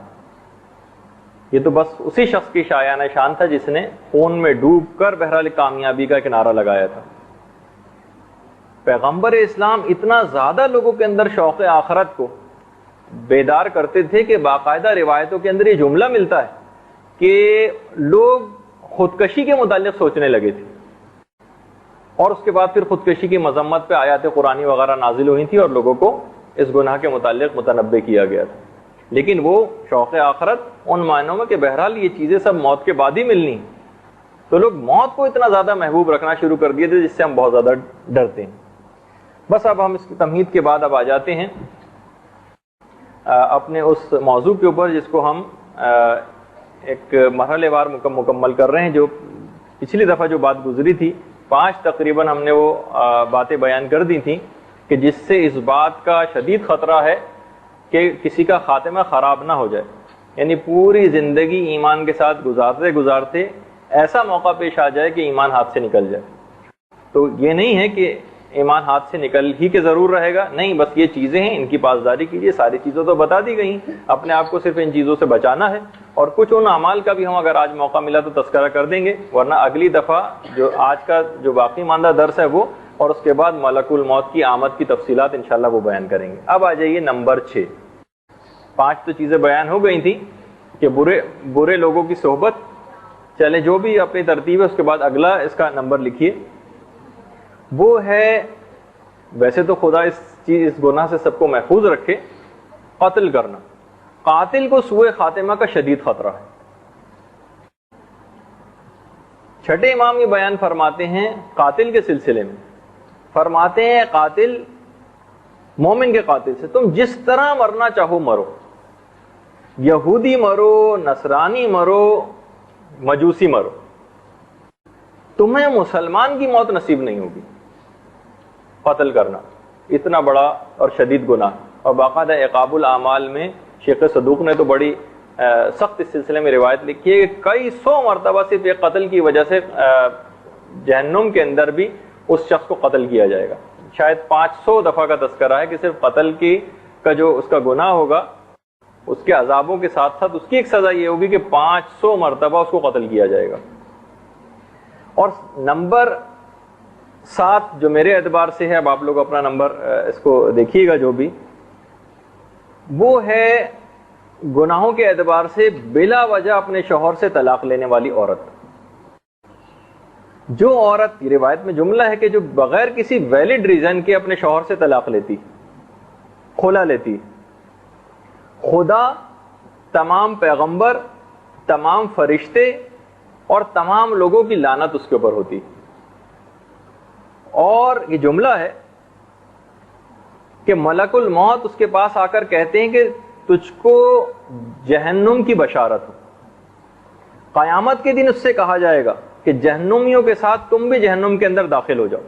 یہ تو بس اسی شخص کی شایان شان تھا جس نے خون میں ڈوب کر بہرحال کامیابی کا کنارہ لگایا تھا۔ پیغمبر اسلام اتنا زیادہ لوگوں کے اندر شوق آخرت کو بیدار کرتے تھے کہ باقاعدہ روایتوں کے اندر یہ جملہ ملتا ہے کہ لوگ خودکشی کے متعلق سوچنے لگے تھے، اور اس کے بعد پھر خودکشی کی مذمت پہ آیات قرآنی وغیرہ نازل ہوئی تھی اور لوگوں کو اس گناہ کے متعلق متنبہ کیا گیا تھا۔ لیکن وہ شوق آخرت ان معنوں میں کہ بہرحال یہ چیزیں سب موت کے بعد ہی ملنی ہیں، تو لوگ موت کو اتنا زیادہ محبوب رکھنا شروع کر دیے تھے جس سے ہم بہت زیادہ ڈرتے ہیں۔ بس اب ہم اس کی تمہید کے بعد اب آ جاتے ہیں اپنے اس موضوع کے اوپر جس کو ہم ایک مرحلے وار مکمل کر رہے ہیں۔ جو پچھلی دفعہ جو بات گزری تھی 5 تقریباً ہم نے وہ باتیں بیان کر دی تھیں کہ جس سے اس بات کا شدید خطرہ ہے کہ کسی کا خاتمہ خراب نہ ہو جائے، یعنی پوری زندگی ایمان کے ساتھ گزارتے گزارتے ایسا موقع پیش آ جائے کہ ایمان ہاتھ سے نکل جائے۔ تو یہ نہیں ہے کہ ایمان ہاتھ سے نکل ہی کے ضرور رہے گا، نہیں، بس یہ چیزیں ہیں، ان کی پاسداری کیجیے۔ ساری چیزوں تو بتا دی گئی، اپنے آپ کو صرف ان چیزوں سے بچانا ہے، اور کچھ ان اعمال کا بھی ہم اگر آج موقع ملا تو تذکرہ کر دیں گے، ورنہ اگلی دفعہ جو آج کا جو باقی ماندہ درس ہے وہ، اور اس کے بعد ملک الموت کی آمد کی تفصیلات انشاءاللہ وہ بیان کریں گے۔ اب آ جائیے نمبر 6۔ 5 تو چیزیں بیان ہو گئی تھیں، کہ برے لوگوں کی صحبت. چلے جو بھی اپنی ترتیب ہے اس کے بعد اگلا اس کا نمبر لکھیے. وہ ہے، ویسے تو خدا اس گناہ سے سب کو محفوظ رکھے، قتل کرنا. قاتل کو سوء خاتمہ کا شدید خطرہ ہے. چھٹے امام یہ بیان فرماتے ہیں قاتل کے سلسلے میں، فرماتے ہیں قاتل مومن کے قاتل سے تم جس طرح مرنا چاہو مرو، یہودی مرو، نصرانی مرو، مجوسی مرو، تمہیں مسلمان کی موت نصیب نہیں ہوگی. قتل کرنا اتنا بڑا اور شدید گناہ، اور باقاعدہ عقاب الاعمال میں شیخ صدوق نے تو بڑی سخت اس سلسلے میں روایت لکھی ہے کہ کئی سو مرتبہ صرف ایک قتل کی وجہ سے جہنم کے اندر بھی اس شخص کو قتل کیا جائے گا. شاید 500 دفعہ کا تذکرہ ہے کہ صرف قتل کا جو اس کا گناہ ہوگا اس کے عذابوں کے ساتھ ساتھ اس کی ایک سزا یہ ہوگی کہ 500 مرتبہ اس کو قتل کیا جائے گا. اور نمبر 7 جو میرے اعتبار سے ہے، اب آپ لوگ اپنا نمبر اس کو دیکھیے گا جو بھی، وہ ہے گناہوں کے اعتبار سے بلا وجہ اپنے شوہر سے طلاق لینے والی عورت. جو عورت، یہ روایت میں جملہ ہے کہ جو بغیر کسی ویلڈ ریزن کے اپنے شوہر سے طلاق لیتی، خلا لیتی، خدا، تمام پیغمبر، تمام فرشتے اور تمام لوگوں کی لعنت اس کے اوپر ہوتی. اور یہ جملہ ہے کہ ملک الموت اس کے پاس آ کر کہتے ہیں کہ تجھ کو جہنم کی بشارت ہو. قیامت کے دن اس سے کہا جائے گا کہ جہنمیوں کے ساتھ تم بھی جہنم کے اندر داخل ہو جاؤ.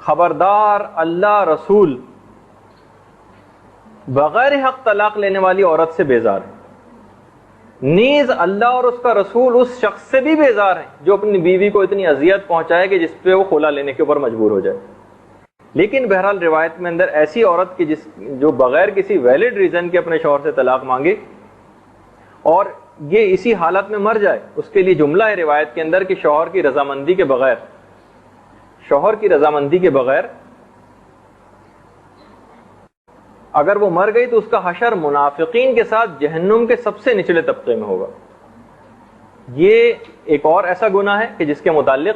خبردار، اللہ رسول بغیر حق طلاق لینے والی عورت سے بیزار ہے. نیز اللہ اور اس کا رسول اس شخص سے بھی بیزار ہیں جو اپنی بیوی کو اتنی اذیت پہنچائے کہ جس پہ وہ خلا لینے کے اوپر مجبور ہو جائے. لیکن بہرحال روایت میں اندر ایسی عورت کی جو بغیر کسی ویلڈ ریزن کے اپنے شوہر سے طلاق مانگے اور یہ اسی حالت میں مر جائے، اس کے لیے جملہ ہے روایت کے اندر کہ شوہر کی رضامندی کے بغیر اگر وہ مر گئی تو اس کا حشر منافقین کے ساتھ جہنم کے سب سے نچلے طبقے میں ہوگا. یہ ایک اور ایسا گناہ ہے کہ جس کے متعلق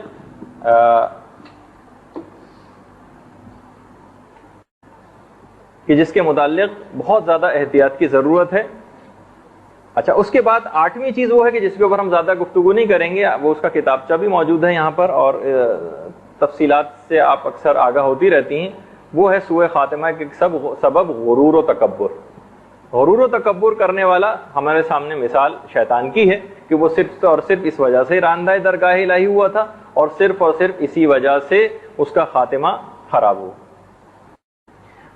بہت زیادہ احتیاط کی ضرورت ہے. اچھا، اس کے بعد 8ویں چیز وہ ہے کہ جس کے اوپر ہم زیادہ گفتگو نہیں کریں گے، وہ اس کا کتابچہ بھی موجود ہے یہاں پر اور تفصیلات سے آپ اکثر آگاہ ہوتی رہتی ہیں. وہ ہے سوء خاتمہ کے سبب غرور و تکبر. غرور و تکبر کرنے والا ہمارے سامنے مثال شیطان کی ہے کہ وہ صرف اور صرف اس وجہ سے راندہ درگاہ الہی ہوا تھا اور صرف اسی وجہ سے اس کا خاتمہ خراب ہوا.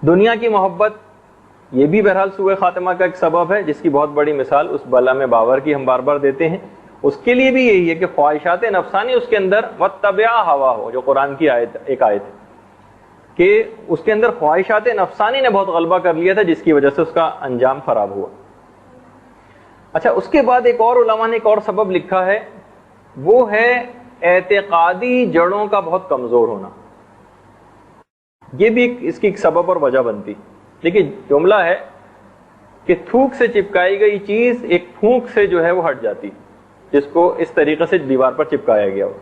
دنیا کی محبت یہ بھی بہرحال سوء خاتمہ کا ایک سبب ہے، جس کی بہت بڑی مثال اس بلا میں باور کی ہم بار بار دیتے ہیں. اس کے لیے بھی یہی ہے کہ خواہشات نفسانی اس کے اندر وَاتَّبِعْ هَوَاهُ، جو قرآن کی ایک آیت ہے کہ اس کے اندر خواہشات نفسانی نے بہت غلبہ کر لیا تھا جس کی وجہ سے اس کا انجام خراب ہوا. اچھا، اس کے بعد ایک اور علماء نے ایک اور سبب لکھا ہے، وہ ہے اعتقادی جڑوں کا بہت کمزور ہونا. یہ بھی اس کی ایک سبب اور وجہ بنتی. لیکن جملہ ہے کہ تھوک سے چپکائی گئی چیز ایک پھونک سے جو ہے وہ ہٹ جاتی، جس کو اس طریقے سے دیوار پر چپکایا گیا ہو.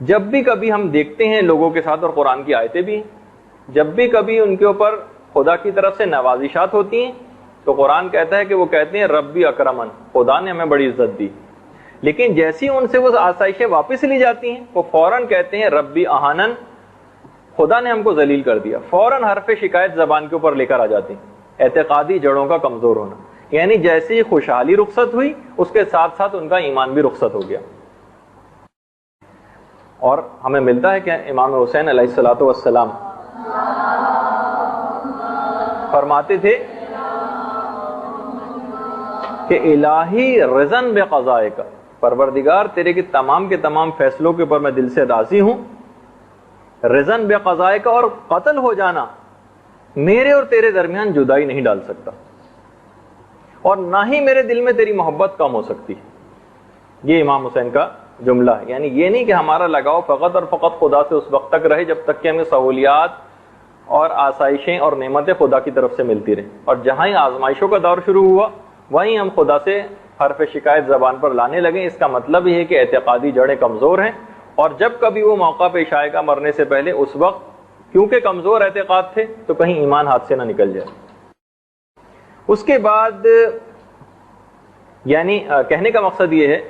جب بھی کبھی ہم دیکھتے ہیں لوگوں کے ساتھ، اور قرآن کی آیتیں بھی ہیں، جب بھی کبھی ان کے اوپر خدا کی طرف سے نوازشات ہوتی ہیں تو قرآن کہتا ہے کہ وہ کہتے ہیں ربی اکرمن، خدا نے ہمیں بڑی عزت دی. لیکن جیسی ان سے وہ آسائشیں واپس لی جاتی ہیں وہ فوراً کہتے ہیں ربی اہانن، خدا نے ہم کو ذلیل کر دیا. فوراً حرف شکایت زبان کے اوپر لے کر آ جاتی ہیں. اعتقادی جڑوں کا کمزور ہونا، یعنی جیسی خوشحالی رخصت ہوئی اس کے ساتھ ساتھ ان کا ایمان بھی رخصت ہو گیا. اور ہمیں ملتا ہے کہ امام حسین علیہ الصلوۃ والسلام فرماتے تھے کہ الہی رضن بقضائک، پروردگار تیرے کے تمام فیصلوں کے اوپر میں دل سے راضی ہوں. رضن بقضائک، اور قتل ہو جانا میرے اور تیرے درمیان جدائی نہیں ڈال سکتا اور نہ ہی میرے دل میں تیری محبت کم ہو سکتی. یہ امام حسین کا جملہ ہے. یعنی یہ نہیں کہ ہمارا لگاؤ فقط اور فقط خدا سے اس وقت تک رہے جب تک کہ ہمیں سہولیات اور آسائشیں اور نعمتیں خدا کی طرف سے ملتی رہیں، اور جہاں ہی آزمائشوں کا دور شروع ہوا وہیں ہم خدا سے حرف شکایت زبان پر لانے لگیں. اس کا مطلب یہ ہے کہ اعتقادی جڑیں کمزور ہیں, اور جب کبھی وہ موقع پیش آئے گا مرنے سے پہلے, اس وقت کیونکہ کمزور اعتقاد تھے تو کہیں ایمان ہاتھ سے نہ نکل جائے. اس کے بعد یعنی کہنے کا مقصد یہ ہے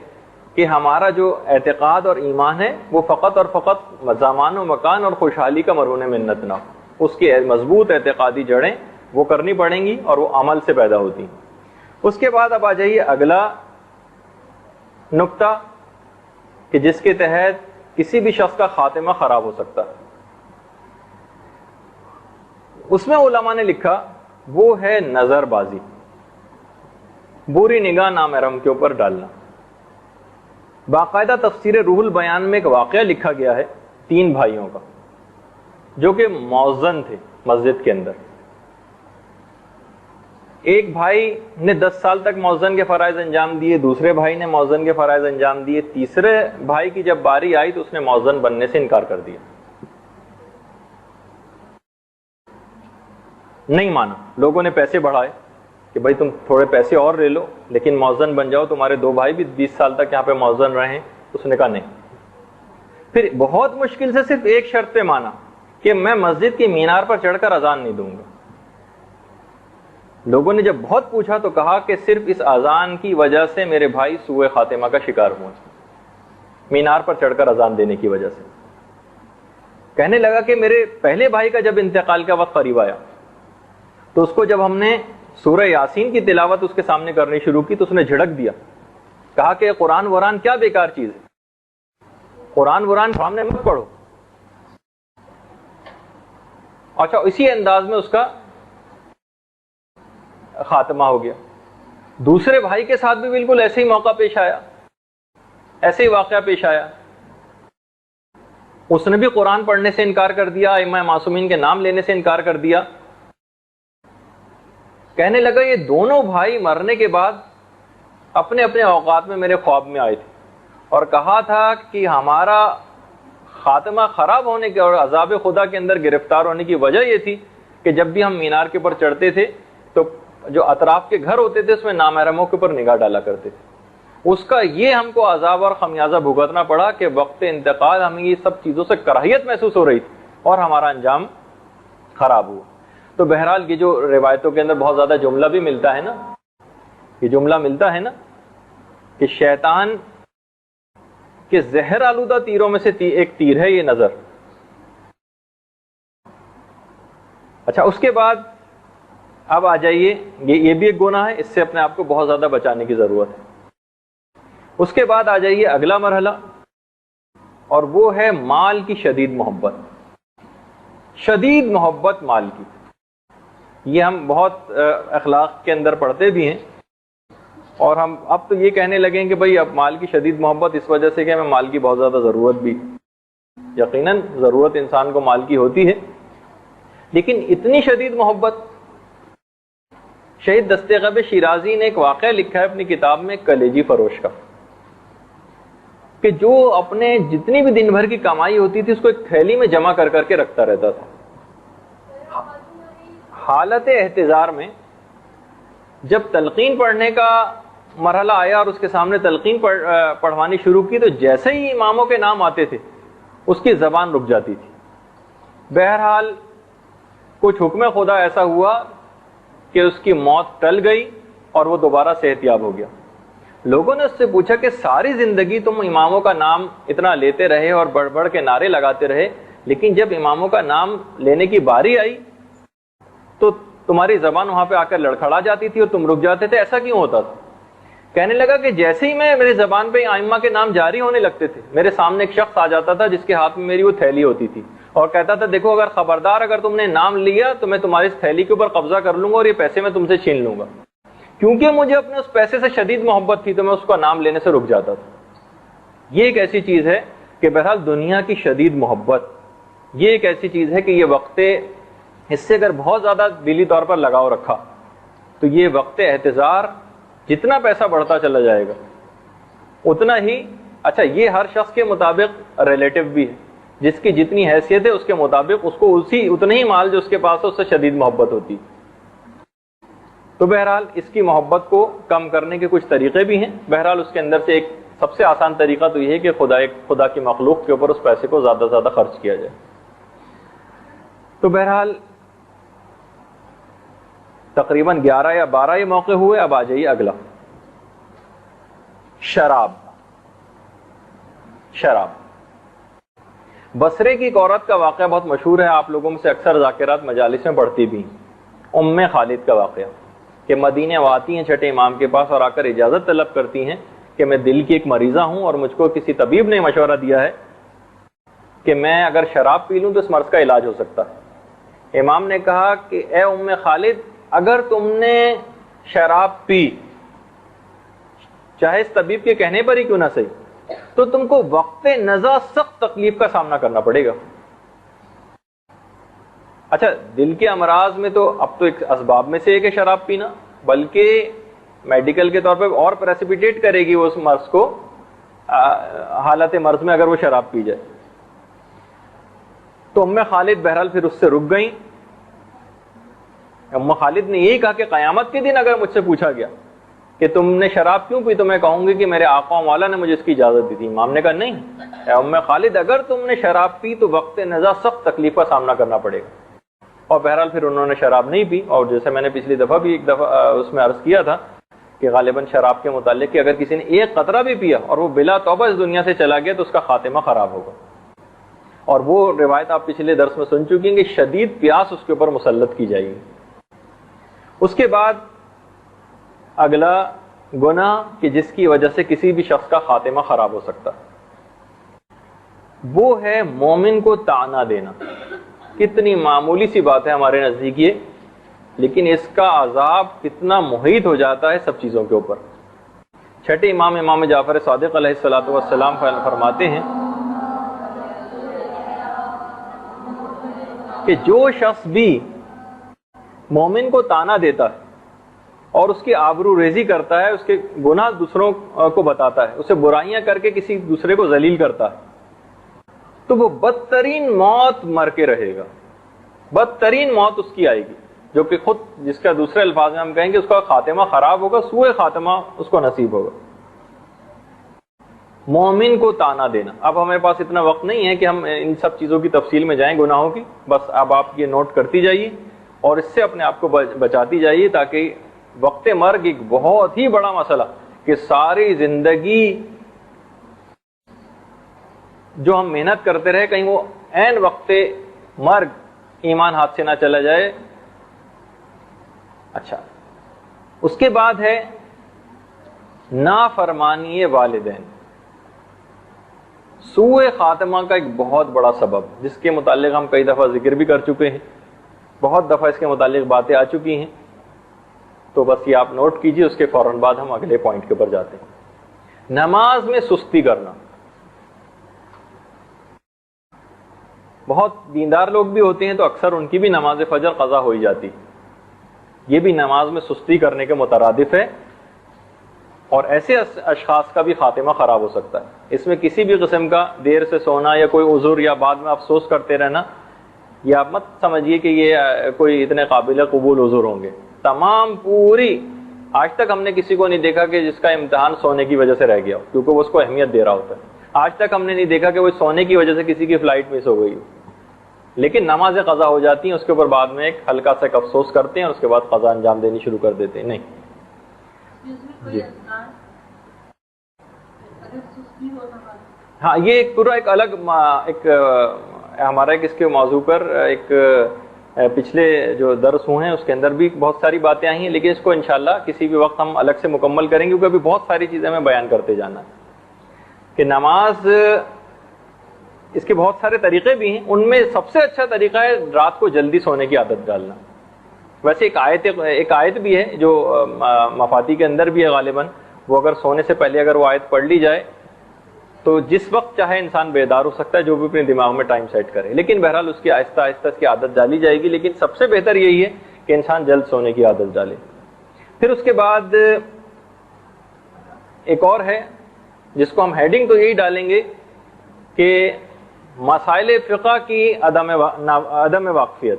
کہ ہمارا جو اعتقاد اور ایمان ہے وہ فقط اور فقط زمان و مکان اور خوشحالی کا مرہون منت نہ ہو. اس کی مضبوط اعتقادی جڑیں وہ کرنی پڑیں گی اور وہ عمل سے پیدا ہوتی ہیں. اس کے بعد اب آ جائیے اگلا نقطہ کہ جس کے تحت کسی بھی شخص کا خاتمہ خراب ہو سکتا ہے. اس میں علماء نے لکھا وہ ہے نظر بازی, بری نگاہ نامحرم کے اوپر ڈالنا. باقاعدہ تفسیر روح البیان میں ایک واقعہ لکھا گیا ہے 3 بھائیوں کا جو کہ مؤذن تھے مسجد کے اندر. ایک بھائی نے 10 سال تک مؤذن کے فرائض انجام دیے, دوسرے بھائی نے مؤذن کے فرائض انجام دیے, تیسرے بھائی کی جب باری آئی تو اس نے مؤذن بننے سے انکار کر دیا, نہیں مانا. لوگوں نے پیسے بڑھائے کہ بھائی تم تھوڑے پیسے اور لے لو لیکن مؤذن بن جاؤ, تمہارے 2 بھائی بھی 20 سال تک یہاں پہ مؤذن رہے ہیں. اس نے کہا نہیں. پھر بہت مشکل سے صرف ایک شرط پہ مانا کہ میں مسجد کی مینار پر چڑھ کر اذان نہیں دوں گا. لوگوں نے جب بہت پوچھا تو کہا کہ صرف اس اذان کی وجہ سے میرے بھائی سوء خاتمہ کا شکار ہوئے, مینار پر چڑھ کر اذان دینے کی وجہ سے. کہنے لگا کہ میرے پہلے بھائی کا جب انتقال کا وقت قریب آیا تو اس کو جب ہم نے سورہ یاسین کی تلاوت اس کے سامنے کرنی شروع کی تو اس نے جھڑک دیا, کہا کہ قرآن وران کیا بیکار چیز ہے, قرآن وران سامنے مت پڑھو. اچھا, اسی انداز میں اس کا خاتمہ ہو گیا. دوسرے بھائی کے ساتھ بھی بالکل ایسے ہی موقع پیش آیا, ایسے ہی واقعہ پیش آیا. اس نے بھی قرآن پڑھنے سے انکار کر دیا, ائمہ معصومین کے نام لینے سے انکار کر دیا. کہنے لگا یہ دونوں بھائی مرنے کے بعد اپنے اپنے اوقات میں میرے خواب میں آئے تھے اور کہا تھا کہ ہمارا خاتمہ خراب ہونے کے اور عذاب خدا کے اندر گرفتار ہونے کی وجہ یہ تھی کہ جب بھی ہم مینار کے اوپر چڑھتے تھے تو جو اطراف کے گھر ہوتے تھے اس میں نامحرموں کے اوپر نگاہ ڈالا کرتے تھے. اس کا یہ ہم کو عذاب اور خمیازہ بھگتنا پڑا کہ وقت انتقال ہمیں یہ سب چیزوں سے کراہیت محسوس ہو رہی تھی اور ہمارا انجام خراب ہوا. تو بہرحال یہ جو روایتوں کے اندر بہت زیادہ جملہ بھی ملتا ہے نا, یہ جملہ ملتا ہے نا کہ شیطان کے زہر آلودہ تیروں میں سے ایک تیر ہے یہ نظر. اچھا, اس کے بعد اب آ جائیے, یہ بھی ایک گناہ ہے, اس سے اپنے آپ کو بہت زیادہ بچانے کی ضرورت ہے. اس کے بعد آ جائیے اگلا مرحلہ اور وہ ہے مال کی شدید محبت. شدید محبت مال کی, یہ ہم بہت اخلاق کے اندر پڑھتے بھی ہیں اور ہم اب تو یہ کہنے لگیں کہ بھئی اب مال کی شدید محبت اس وجہ سے کہ ہمیں مال کی بہت زیادہ ضرورت بھی. یقیناً ضرورت انسان کو مال کی ہوتی ہے, لیکن اتنی شدید محبت. شہید دستغیب شیرازی نے ایک واقعہ لکھا ہے اپنی کتاب میں کلیجی فروش کا, کہ جو اپنے جتنی بھی دن بھر کی کمائی ہوتی تھی اس کو ایک تھیلی میں جمع کر کر کے رکھتا رہتا تھا. حالت احتضار میں جب تلقین پڑھنے کا مرحلہ آیا اور اس کے سامنے تلقین پڑھوانی شروع کی تو جیسے ہی اماموں کے نام آتے تھے اس کی زبان رک جاتی تھی. بہرحال کچھ حکم خدا ایسا ہوا کہ اس کی موت ٹل گئی اور وہ دوبارہ صحت یاب ہو گیا. لوگوں نے اس سے پوچھا کہ ساری زندگی تم اماموں کا نام اتنا لیتے رہے اور بڑھ بڑھ کے نعرے لگاتے رہے, لیکن جب اماموں کا نام لینے کی باری آئی تو تمہاری زبان وہاں پہ آ کر لڑکھڑا جاتی تھی اور تم رک جاتے تھے, ایسا کیوں ہوتا تھا؟ کہنے لگا کہ جیسے ہی میری زبان پہ ائمہ کے نام جاری ہونے لگتے تھے میرے سامنے ایک شخص آ جاتا تھا جس کے ہاتھ میں میری وہ تھیلی ہوتی تھی اور کہتا تھا دیکھو اگر خبردار اگر تم نے نام لیا تو میں تمہاری اس تھیلی کے اوپر قبضہ کر لوں گا اور یہ پیسے میں تم سے چھین لوں گا. کیونکہ مجھے اپنے اس پیسے سے شدید محبت تھی تو میں اس کا نام لینے سے رک جاتا تھا. یہ ایک ایسی چیز ہے کہ بہرحال دنیا کی شدید محبت یہ ایک ایسی چیز ہے کہ یہ وقت اس سے اگر بہت زیادہ دلی طور پر لگاؤ رکھا تو یہ وقت احتضار جتنا پیسہ بڑھتا چلا جائے گا اتنا ہی اچھا. یہ ہر شخص کے مطابق ریلیٹو بھی ہے, جس کی جتنی حیثیت ہے اس کے مطابق اس کو اتنے ہی مال جو اس کے پاس ہے اس سے شدید محبت ہوتی. تو بہرحال اس کی محبت کو کم کرنے کے کچھ طریقے بھی ہیں. بہرحال اس کے اندر سے ایک سب سے آسان طریقہ تو یہ ہے کہ خدا کی مخلوق کے اوپر اس پیسے کو زیادہ سے زیادہ خرچ کیا جائے. تو بہرحال تقریباً 11 یا 12 یہ موقع ہوئے. اب آ جائیے اگلا، شراب. بصرے کی ایک عورت کا واقعہ بہت مشہور ہے، آپ لوگوں میں سے اکثر ذاکرات مجالس میں پڑھتی بھی ہیں. ام خالد کا واقعہ کہ مدینے وہ آتی ہیں چھٹے امام کے پاس اور آ کر اجازت طلب کرتی ہیں کہ میں دل کی ایک مریضہ ہوں اور مجھ کو کسی طبیب نے مشورہ دیا ہے کہ میں اگر شراب پی لوں تو اس مرض کا علاج ہو سکتا ہے. امام نے کہا کہ اے ام خالد، اگر تم نے شراب پی، چاہے اس طبیب کے کہنے پر ہی کیوں نہ صحیح، تو تم کو وقت نزا سخت تکلیف کا سامنا کرنا پڑے گا. اچھا، دل کے امراض میں تو اب تو ایک اسباب میں سے ایک ہے شراب پینا، بلکہ میڈیکل کے طور پہ اور پریسیپیٹیٹ کرے گی وہ اس مرض کو حالت مرض میں اگر وہ شراب پی جائے. تو ام خالد بہرحال پھر اس سے رک گئیں. ام خالد نے یہی کہا کہ قیامت کے دن اگر مجھ سے پوچھا گیا کہ تم نے شراب کیوں پی تو میں کہوں گی کہ میرے آقا و مولا نے مجھے اس کی اجازت دی تھی. امام نے کہا نہیں اے ام خالد، اگر تم نے شراب پی تو وقت نزا سخت تکلیف کا سامنا کرنا پڑے گا. اور بہرحال پھر انہوں نے شراب نہیں پی. اور جیسے میں نے پچھلی دفعہ بھی ایک دفعہ اس میں عرض کیا تھا کہ غالباً شراب کے متعلق کہ اگر کسی نے ایک قطرہ بھی پیا اور وہ بلا توبہ اس دنیا سے چلا گیا تو اس کا خاتمہ خراب ہوگا. اور وہ روایت آپ پچھلے درس میں سن چکی ہیں کہ شدید پیاس اس کے اوپر مسلط کی جائے گی. اس کے بعد اگلا گناہ کہ جس کی وجہ سے کسی بھی شخص کا خاتمہ خراب ہو سکتا وہ ہے مومن کو طعنہ دینا. کتنی معمولی سی بات ہے ہمارے نزدیک یہ، لیکن اس کا عذاب کتنا محیط ہو جاتا ہے سب چیزوں کے اوپر. چھٹے امام جعفر صادق علیہ الصلوۃ والسلام فرماتے ہیں کہ جو شخص بھی مومن کو طعنہ دیتا ہے اور اس کی آبرو ریزی کرتا ہے، اس کے گناہ دوسروں کو بتاتا ہے، اسے برائیاں کر کے کسی دوسرے کو ذلیل کرتا ہے، تو وہ بدترین موت مر کے رہے گا. بدترین موت اس کی آئے گی، جو کہ خود جس کا دوسرے الفاظ میں ہم کہیں گے اس کا خاتمہ خراب ہوگا، سوء خاتمہ اس کو نصیب ہوگا. مومن کو طعنہ دینا. اب ہمارے پاس اتنا وقت نہیں ہے کہ ہم ان سب چیزوں کی تفصیل میں جائیں گناہوں کی، بس اب آپ یہ نوٹ کرتی جائیے اور اس سے اپنے آپ کو بچاتی جائیے، تاکہ وقت مرگ ایک بہت ہی بڑا مسئلہ کہ ساری زندگی جو ہم محنت کرتے رہے کہیں وہ عین وقت مرگ ایمان ہاتھ سے نہ چلا جائے. اچھا، اس کے بعد ہے نافرمانی والدین. سوء خاتمہ کا ایک بہت بڑا سبب جس کے متعلق ہم کئی دفعہ ذکر بھی کر چکے ہیں، بہت دفعہ اس کے متعلق باتیں آ چکی ہیں. تو بس یہ آپ نوٹ کیجئے، اس کے فوراً بعد ہم اگلے پوائنٹ کے اوپر جاتے ہیں. نماز میں سستی کرنا. بہت دیندار لوگ بھی ہوتے ہیں تو اکثر ان کی بھی نماز فجر قضا ہو ہی جاتی. یہ بھی نماز میں سستی کرنے کے مترادف ہے اور ایسے اشخاص کا بھی خاتمہ خراب ہو سکتا ہے. اس میں کسی بھی قسم کا دیر سے سونا یا کوئی عذر یا بعد میں افسوس کرتے رہنا، یہ آپ مت سمجھیے کہ یہ کوئی اتنے قابل قبول عذر ہوں گے. تمام پوری آج تک ہم نے کسی کو نہیں دیکھا کہ جس کا امتحان سونے کی وجہ سے رہ گیا ہو، کیونکہ وہ اس کو اہمیت دے رہا ہوتا ہے. آج تک ہم نے نہیں دیکھا کہ وہ سونے کی وجہ سے کسی کی فلائٹ مس ہو گئی ہو، لیکن نمازیں قضا ہو جاتی ہیں، اس کے اوپر بعد میں ایک ہلکا سا افسوس کرتے ہیں اور اس کے بعد قضا انجام دینی شروع کر دیتے ہیں. نہیں جی ہاں، یہ ایک پورا ایک الگ ایک ہمارا ایک اس کے موضوع پر ایک پچھلے جو درس ہوئے ہیں اس کے اندر بھی بہت ساری باتیں آئی ہیں، لیکن اس کو انشاءاللہ کسی بھی وقت ہم الگ سے مکمل کریں گے، کیونکہ ابھی بہت ساری چیزیں ہمیں بیان کرتے جانا ہے کہ نماز اس کے بہت سارے طریقے بھی ہیں. ان میں سب سے اچھا طریقہ ہے رات کو جلدی سونے کی عادت ڈالنا. ویسے ایک آیت بھی ہے جو مفاتی کے اندر بھی ہے غالباً، وہ اگر سونے سے پہلے اگر وہ آیت پڑھ لی جائے تو جس وقت چاہے انسان بیدار ہو سکتا ہے، جو بھی اپنے دماغ میں ٹائم سیٹ کرے. لیکن بہرحال اس کی آہستہ آہستہ اس کی عادت ڈالی جائے گی، لیکن سب سے بہتر یہی ہے کہ انسان جلد سونے کی عادت ڈالے. پھر اس کے بعد ایک اور ہے جس کو ہم ہیڈنگ تو یہی ڈالیں گے کہ مسائل فقہ کی عدم واقفیت.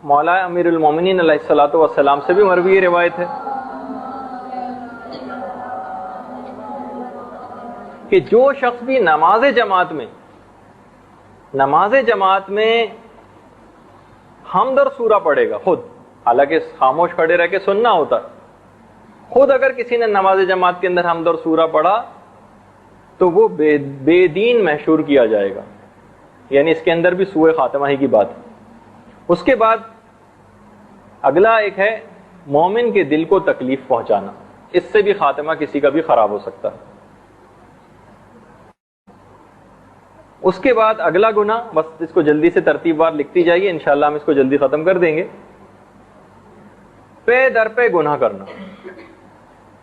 مولا امیر المومنین علیہ الصلوۃ والسلام سے بھی مروی روایت ہے کہ جو شخص بھی نماز جماعت میں حمد اور سورہ پڑھے گا خود، حالانکہ خاموش کھڑے رہ کے سننا ہوتا، خود اگر کسی نے نماز جماعت کے اندر حمد اور سورہ پڑھا تو وہ بے دین محشور کیا جائے گا، یعنی اس کے اندر بھی سوء خاتمہ ہی کی بات ہے۔ اس کے بعد اگلا ایک ہے مومن کے دل کو تکلیف پہنچانا، اس سے بھی خاتمہ کسی کا بھی خراب ہو سکتا ہے۔ اس کے بعد اگلا گناہ، بس اس کو جلدی سے ترتیب وار لکھتی جائیے، انشاءاللہ ہم اس کو جلدی ختم کر دیں گے۔ پے در پہ گناہ کرنا،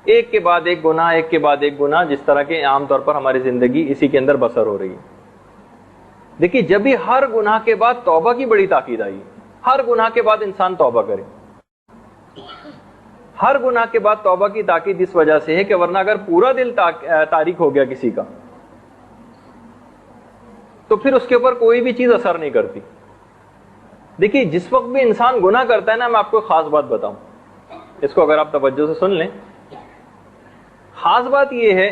ایک کے بعد ایک گناہ، ایک کے بعد ایک گناہ، جس طرح کے عام طور پر ہماری زندگی اسی کے اندر بسر ہو رہی ہے۔ دیکھیے جب بھی ہر گناہ کے بعد توبہ کی بڑی تاکید آئی، ہر گناہ کے بعد انسان توبہ کرے، ہر گناہ کے بعد توبہ کی تاکید اس وجہ سے ہے کہ ورنہ اگر پورا دل تاریک ہو گیا کسی کا تو پھر اس کے اوپر کوئی بھی چیز اثر نہیں کرتی۔ دیکھیے جس وقت بھی انسان گناہ کرتا ہے نا، میں آپ کو خاص بات بتاؤں، اس کو اگر آپ توجہ سے سن لیں، خاص بات یہ ہے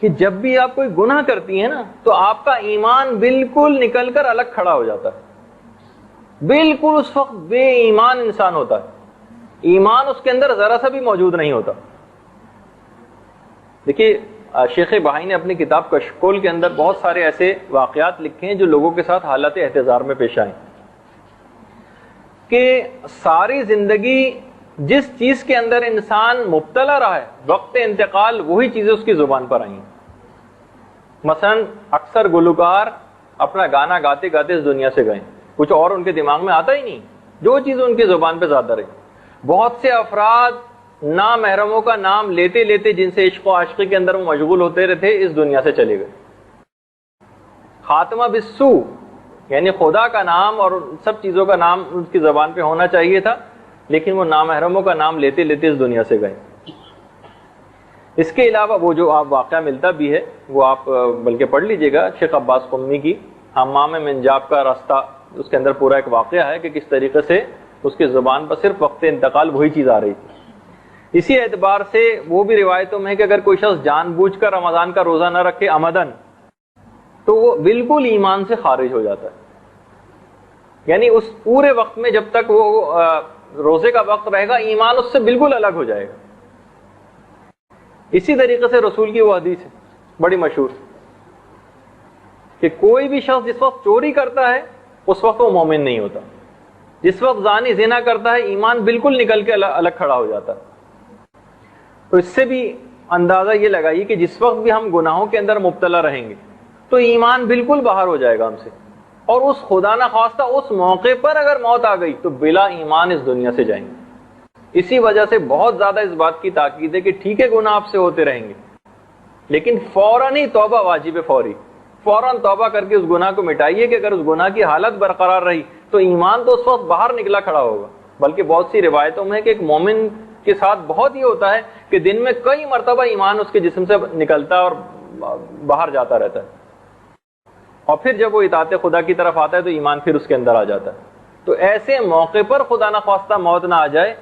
کہ جب بھی آپ کوئی گناہ کرتی ہیں نا تو آپ کا ایمان بالکل نکل کر الگ کھڑا ہو جاتا ہے، بالکل اس وقت بے ایمان انسان ہوتا ہے، ایمان اس کے اندر ذرا سا بھی موجود نہیں ہوتا۔ دیکھیے شیخ بہائی نے اپنی کتاب کشکول کے اندر بہت سارے ایسے واقعات لکھے ہیں جو لوگوں کے ساتھ حالت احتضار میں پیش آئیں، کہ ساری زندگی جس چیز کے اندر انسان مبتلا رہا ہے وقت انتقال وہی چیزیں اس کی زبان پر آئیں۔ مثلا اکثر گلوکار اپنا گانا گاتے گاتے اس دنیا سے گئے، کچھ اور ان کے دماغ میں آتا ہی نہیں، جو چیز ان کی زبان پہ زیادہ رہی۔ بہت سے افراد نامحرموں کا نام لیتے لیتے جن سے عشق و عاشقی کے اندر وہ مشغول ہوتے رہتے اس دنیا سے چلے گئے۔ خاتمہ بالسو، یعنی خدا کا نام اور سب چیزوں کا نام ان کی زبان پہ ہونا چاہیے تھا، لیکن وہ نامحرموں کا نام لیتے لیتے اس دنیا سے گئے۔ اس کے علاوہ وہ جو آپ واقعہ ملتا بھی ہے وہ آپ بلکہ پڑھ لیجئے گا، شیخ عباس قمی کی حمام منجاب کا راستہ، اس کے اندر پورا ایک واقعہ ہے کہ کس طریقے سے اس کی زبان پر صرف وقت انتقال وہی چیز آ رہی تھی۔ اسی اعتبار سے وہ بھی روایتوں میں ہے کہ اگر کوئی شخص جان بوجھ کر رمضان کا روزہ نہ رکھے عمدن تو وہ بالکل ایمان سے خارج ہو جاتا ہے، یعنی اس پورے وقت میں جب تک وہ روزے کا وقت رہے گا ایمان اس سے بالکل الگ ہو جائے گا۔ اسی طریقے سے رسول کی وہ حدیث ہے بڑی مشہور کہ کوئی بھی شخص جس وقت چوری کرتا ہے اس وقت وہ مومن نہیں ہوتا، جس وقت زانی زنا کرتا ہے ایمان بالکل نکل کے الگ کھڑا ہو جاتا ہے۔ تو اس سے بھی اندازہ یہ لگائیے کہ جس وقت بھی ہم گناہوں کے اندر مبتلا رہیں گے تو ایمان بالکل باہر ہو جائے گا ہم سے، اور اس خدا نہ خواستہ اس موقع پر اگر موت آ گئی تو بلا ایمان اس دنیا سے جائیں گے۔ اسی وجہ سے بہت زیادہ اس بات کی تاکید ہے کہ ٹھیک ہے گناہ آپ سے ہوتے رہیں گے لیکن فوراً ہی توبہ واجب فوری، فوراً توبہ کر کے اس گناہ کو مٹائیے کہ اگر اس گناہ کی حالت برقرار رہی تو ایمان تو اس وقت باہر نکلا کھڑا ہوگا۔ بلکہ بہت سی روایتوں میں ہے کہ ایک مومن کے ساتھ بہت یہ ہوتا ہے کہ دن میں کئی مرتبہ ایمان اس کے جسم سے نکلتا ہے اور باہر جاتا رہتا ہے، اور پھر جب وہ اطاعت خدا کی طرف آتا ہے تو ایمان پھر اس کے اندر آ جاتا ہے۔ تو ایسے موقع پر خدا نہ خواستہ موت نہ آ جائے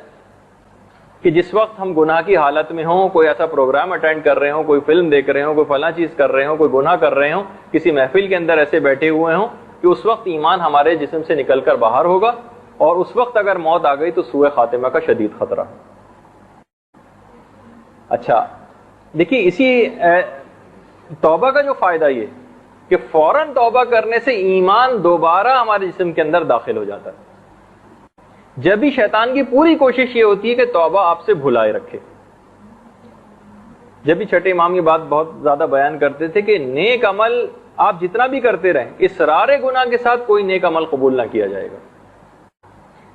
کہ جس وقت ہم گناہ کی حالت میں ہوں، کوئی ایسا پروگرام اٹینڈ کر رہے ہوں، کوئی فلم دیکھ رہے ہوں، کوئی فلاں چیز کر رہے ہوں، کوئی گناہ کر رہے ہوں، کسی محفل کے اندر ایسے بیٹھے ہوئے ہوں کہ اس وقت ایمان ہمارے جسم سے نکل کر باہر ہوگا، اور اس وقت اگر موت آ گئی تو سوء خاتمہ کا شدید خطرہ۔ اچھا دیکھیے اسی توبہ کا جو فائدہ یہ کہ فوراً توبہ کرنے سے ایمان دوبارہ ہمارے جسم کے اندر داخل ہو جاتا ہے۔ جب بھی شیطان کی پوری کوشش یہ ہوتی ہے کہ توبہ آپ سے بھلائے رکھے۔ جب بھی چھٹے امام یہ بات بہت زیادہ بیان کرتے تھے کہ نیک عمل آپ جتنا بھی کرتے رہیں، اصرار گناہ کے ساتھ کوئی نیک عمل قبول نہ کیا جائے گا۔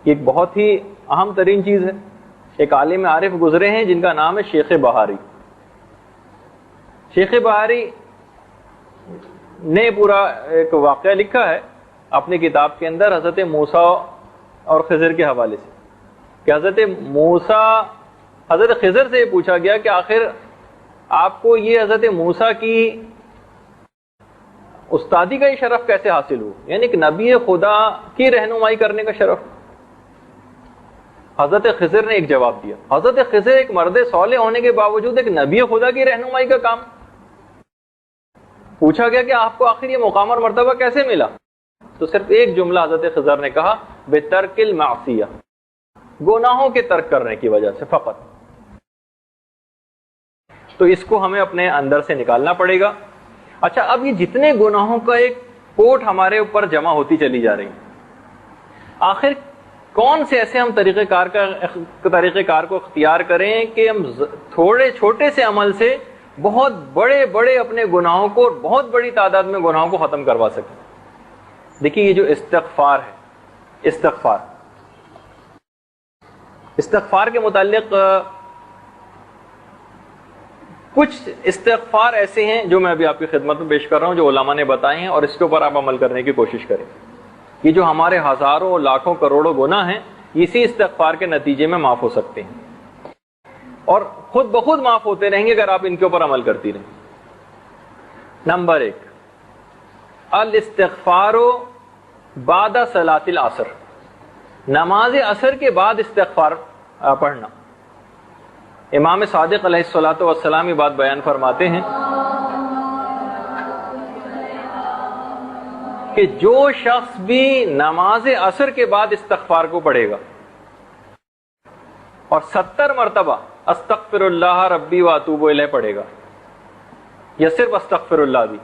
یہ ایک بہت ہی اہم ترین چیز ہے۔ ایک عالم عارف گزرے ہیں جن کا نام ہے شیخ بہاری۔ شیخ بہاری نے پورا ایک واقعہ لکھا ہے اپنی کتاب کے اندر حضرت موسیٰ اور خضر کے حوالے سے، کہ حضرت خضر سے یہ پوچھا گیا کہ آخر آپ کو یہ حضرت موسیٰ کی استادی کا یہ شرف کیسے حاصل ہو، یعنی کہ نبی خدا کی رہنمائی کرنے کا شرف۔ حضرت خضر نے ایک جواب دیا. حضرت خضر ایک مرد صالح ہونے کے باوجود ایک نبی خدا کی رہنمائی کا کام. پوچھا گیا کہ آپ کو آخر یہ مقام اور مرتبہ کیسے ملا؟ تو صرف ایک جملہ حضرت خضر نے کہا، بترک المعصیہ، گناہوں کے ترک کرنے کی وجہ سے فقط. تو اس کو ہمیں اپنے اندر سے نکالنا پڑے گا. اچھا، اب یہ جتنے گناہوں کا ایک کوٹ ہمارے اوپر جمع ہوتی چلی جا رہی، آخر کون سے ایسے ہم طریقہ کار کو اختیار کریں کہ ہم تھوڑے چھوٹے سے عمل سے بہت بڑے بڑے اپنے گناہوں کو، بہت بڑی تعداد میں گناہوں کو ختم کروا سکیں؟ دیکھیے، یہ جو استغفار ہے، استغفار کے متعلق کچھ استغفار ایسے ہیں جو میں ابھی آپ کی خدمت میں پیش کر رہا ہوں، جو علماء نے بتائے ہیں، اور اس کے اوپر آپ عمل کرنے کی کوشش کریں. یہ جو ہمارے ہزاروں، لاکھوں، کروڑوں گناہ ہیں، اسی استغفار کے نتیجے میں معاف ہو سکتے ہیں، اور خود بخود معاف ہوتے رہیں گے اگر آپ ان کے اوپر عمل کرتی رہیں. نمبر 1، الاستغفار بعد صلاۃ العصر، نماز عصر کے بعد استغفار پڑھنا. امام صادق علیہ الصلوۃ والسلام یہ بات بیان فرماتے ہیں کہ جو شخص بھی نماز عصر کے بعد استغفار کو پڑھے گا اور 70 مرتبہ استغفر اللہ ربی واتوب الیہ پڑھے گا، یا صرف استغفر اللہ بھی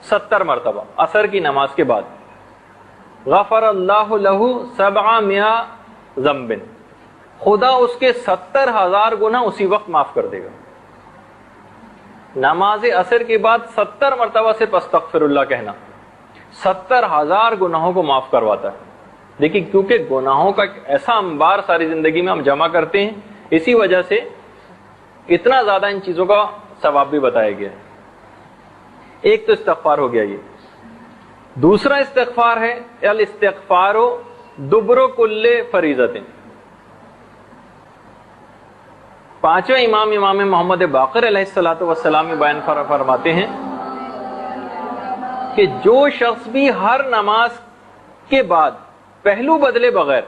70 مرتبہ عصر کی نماز کے بعد، غفر اللہ لہ 700 ذنب، خدا اس کے 70,000 گناہ اسی وقت معاف کر دے گا. نماز عصر کے بعد 70 مرتبہ صرف استغفر اللہ کہنا 70,000 گناہوں کو معاف کرواتا ہے. دیکھیے، کیونکہ گناہوں کا ایک ایسا انبار ساری زندگی میں ہم جمع کرتے ہیں، اسی وجہ سے اتنا زیادہ ان چیزوں کا ثواب بھی بتایا گیا ہے. ایک تو استغفار ہو گیا یہ. دوسرا استغفار ہے الاستغفار دبر کل فریضۃ. پانچویں امام محمد باقر علیہ الصلوۃ والسلام بیان فرماتے ہیں کہ جو شخص بھی ہر نماز کے بعد پہلو بدلے بغیر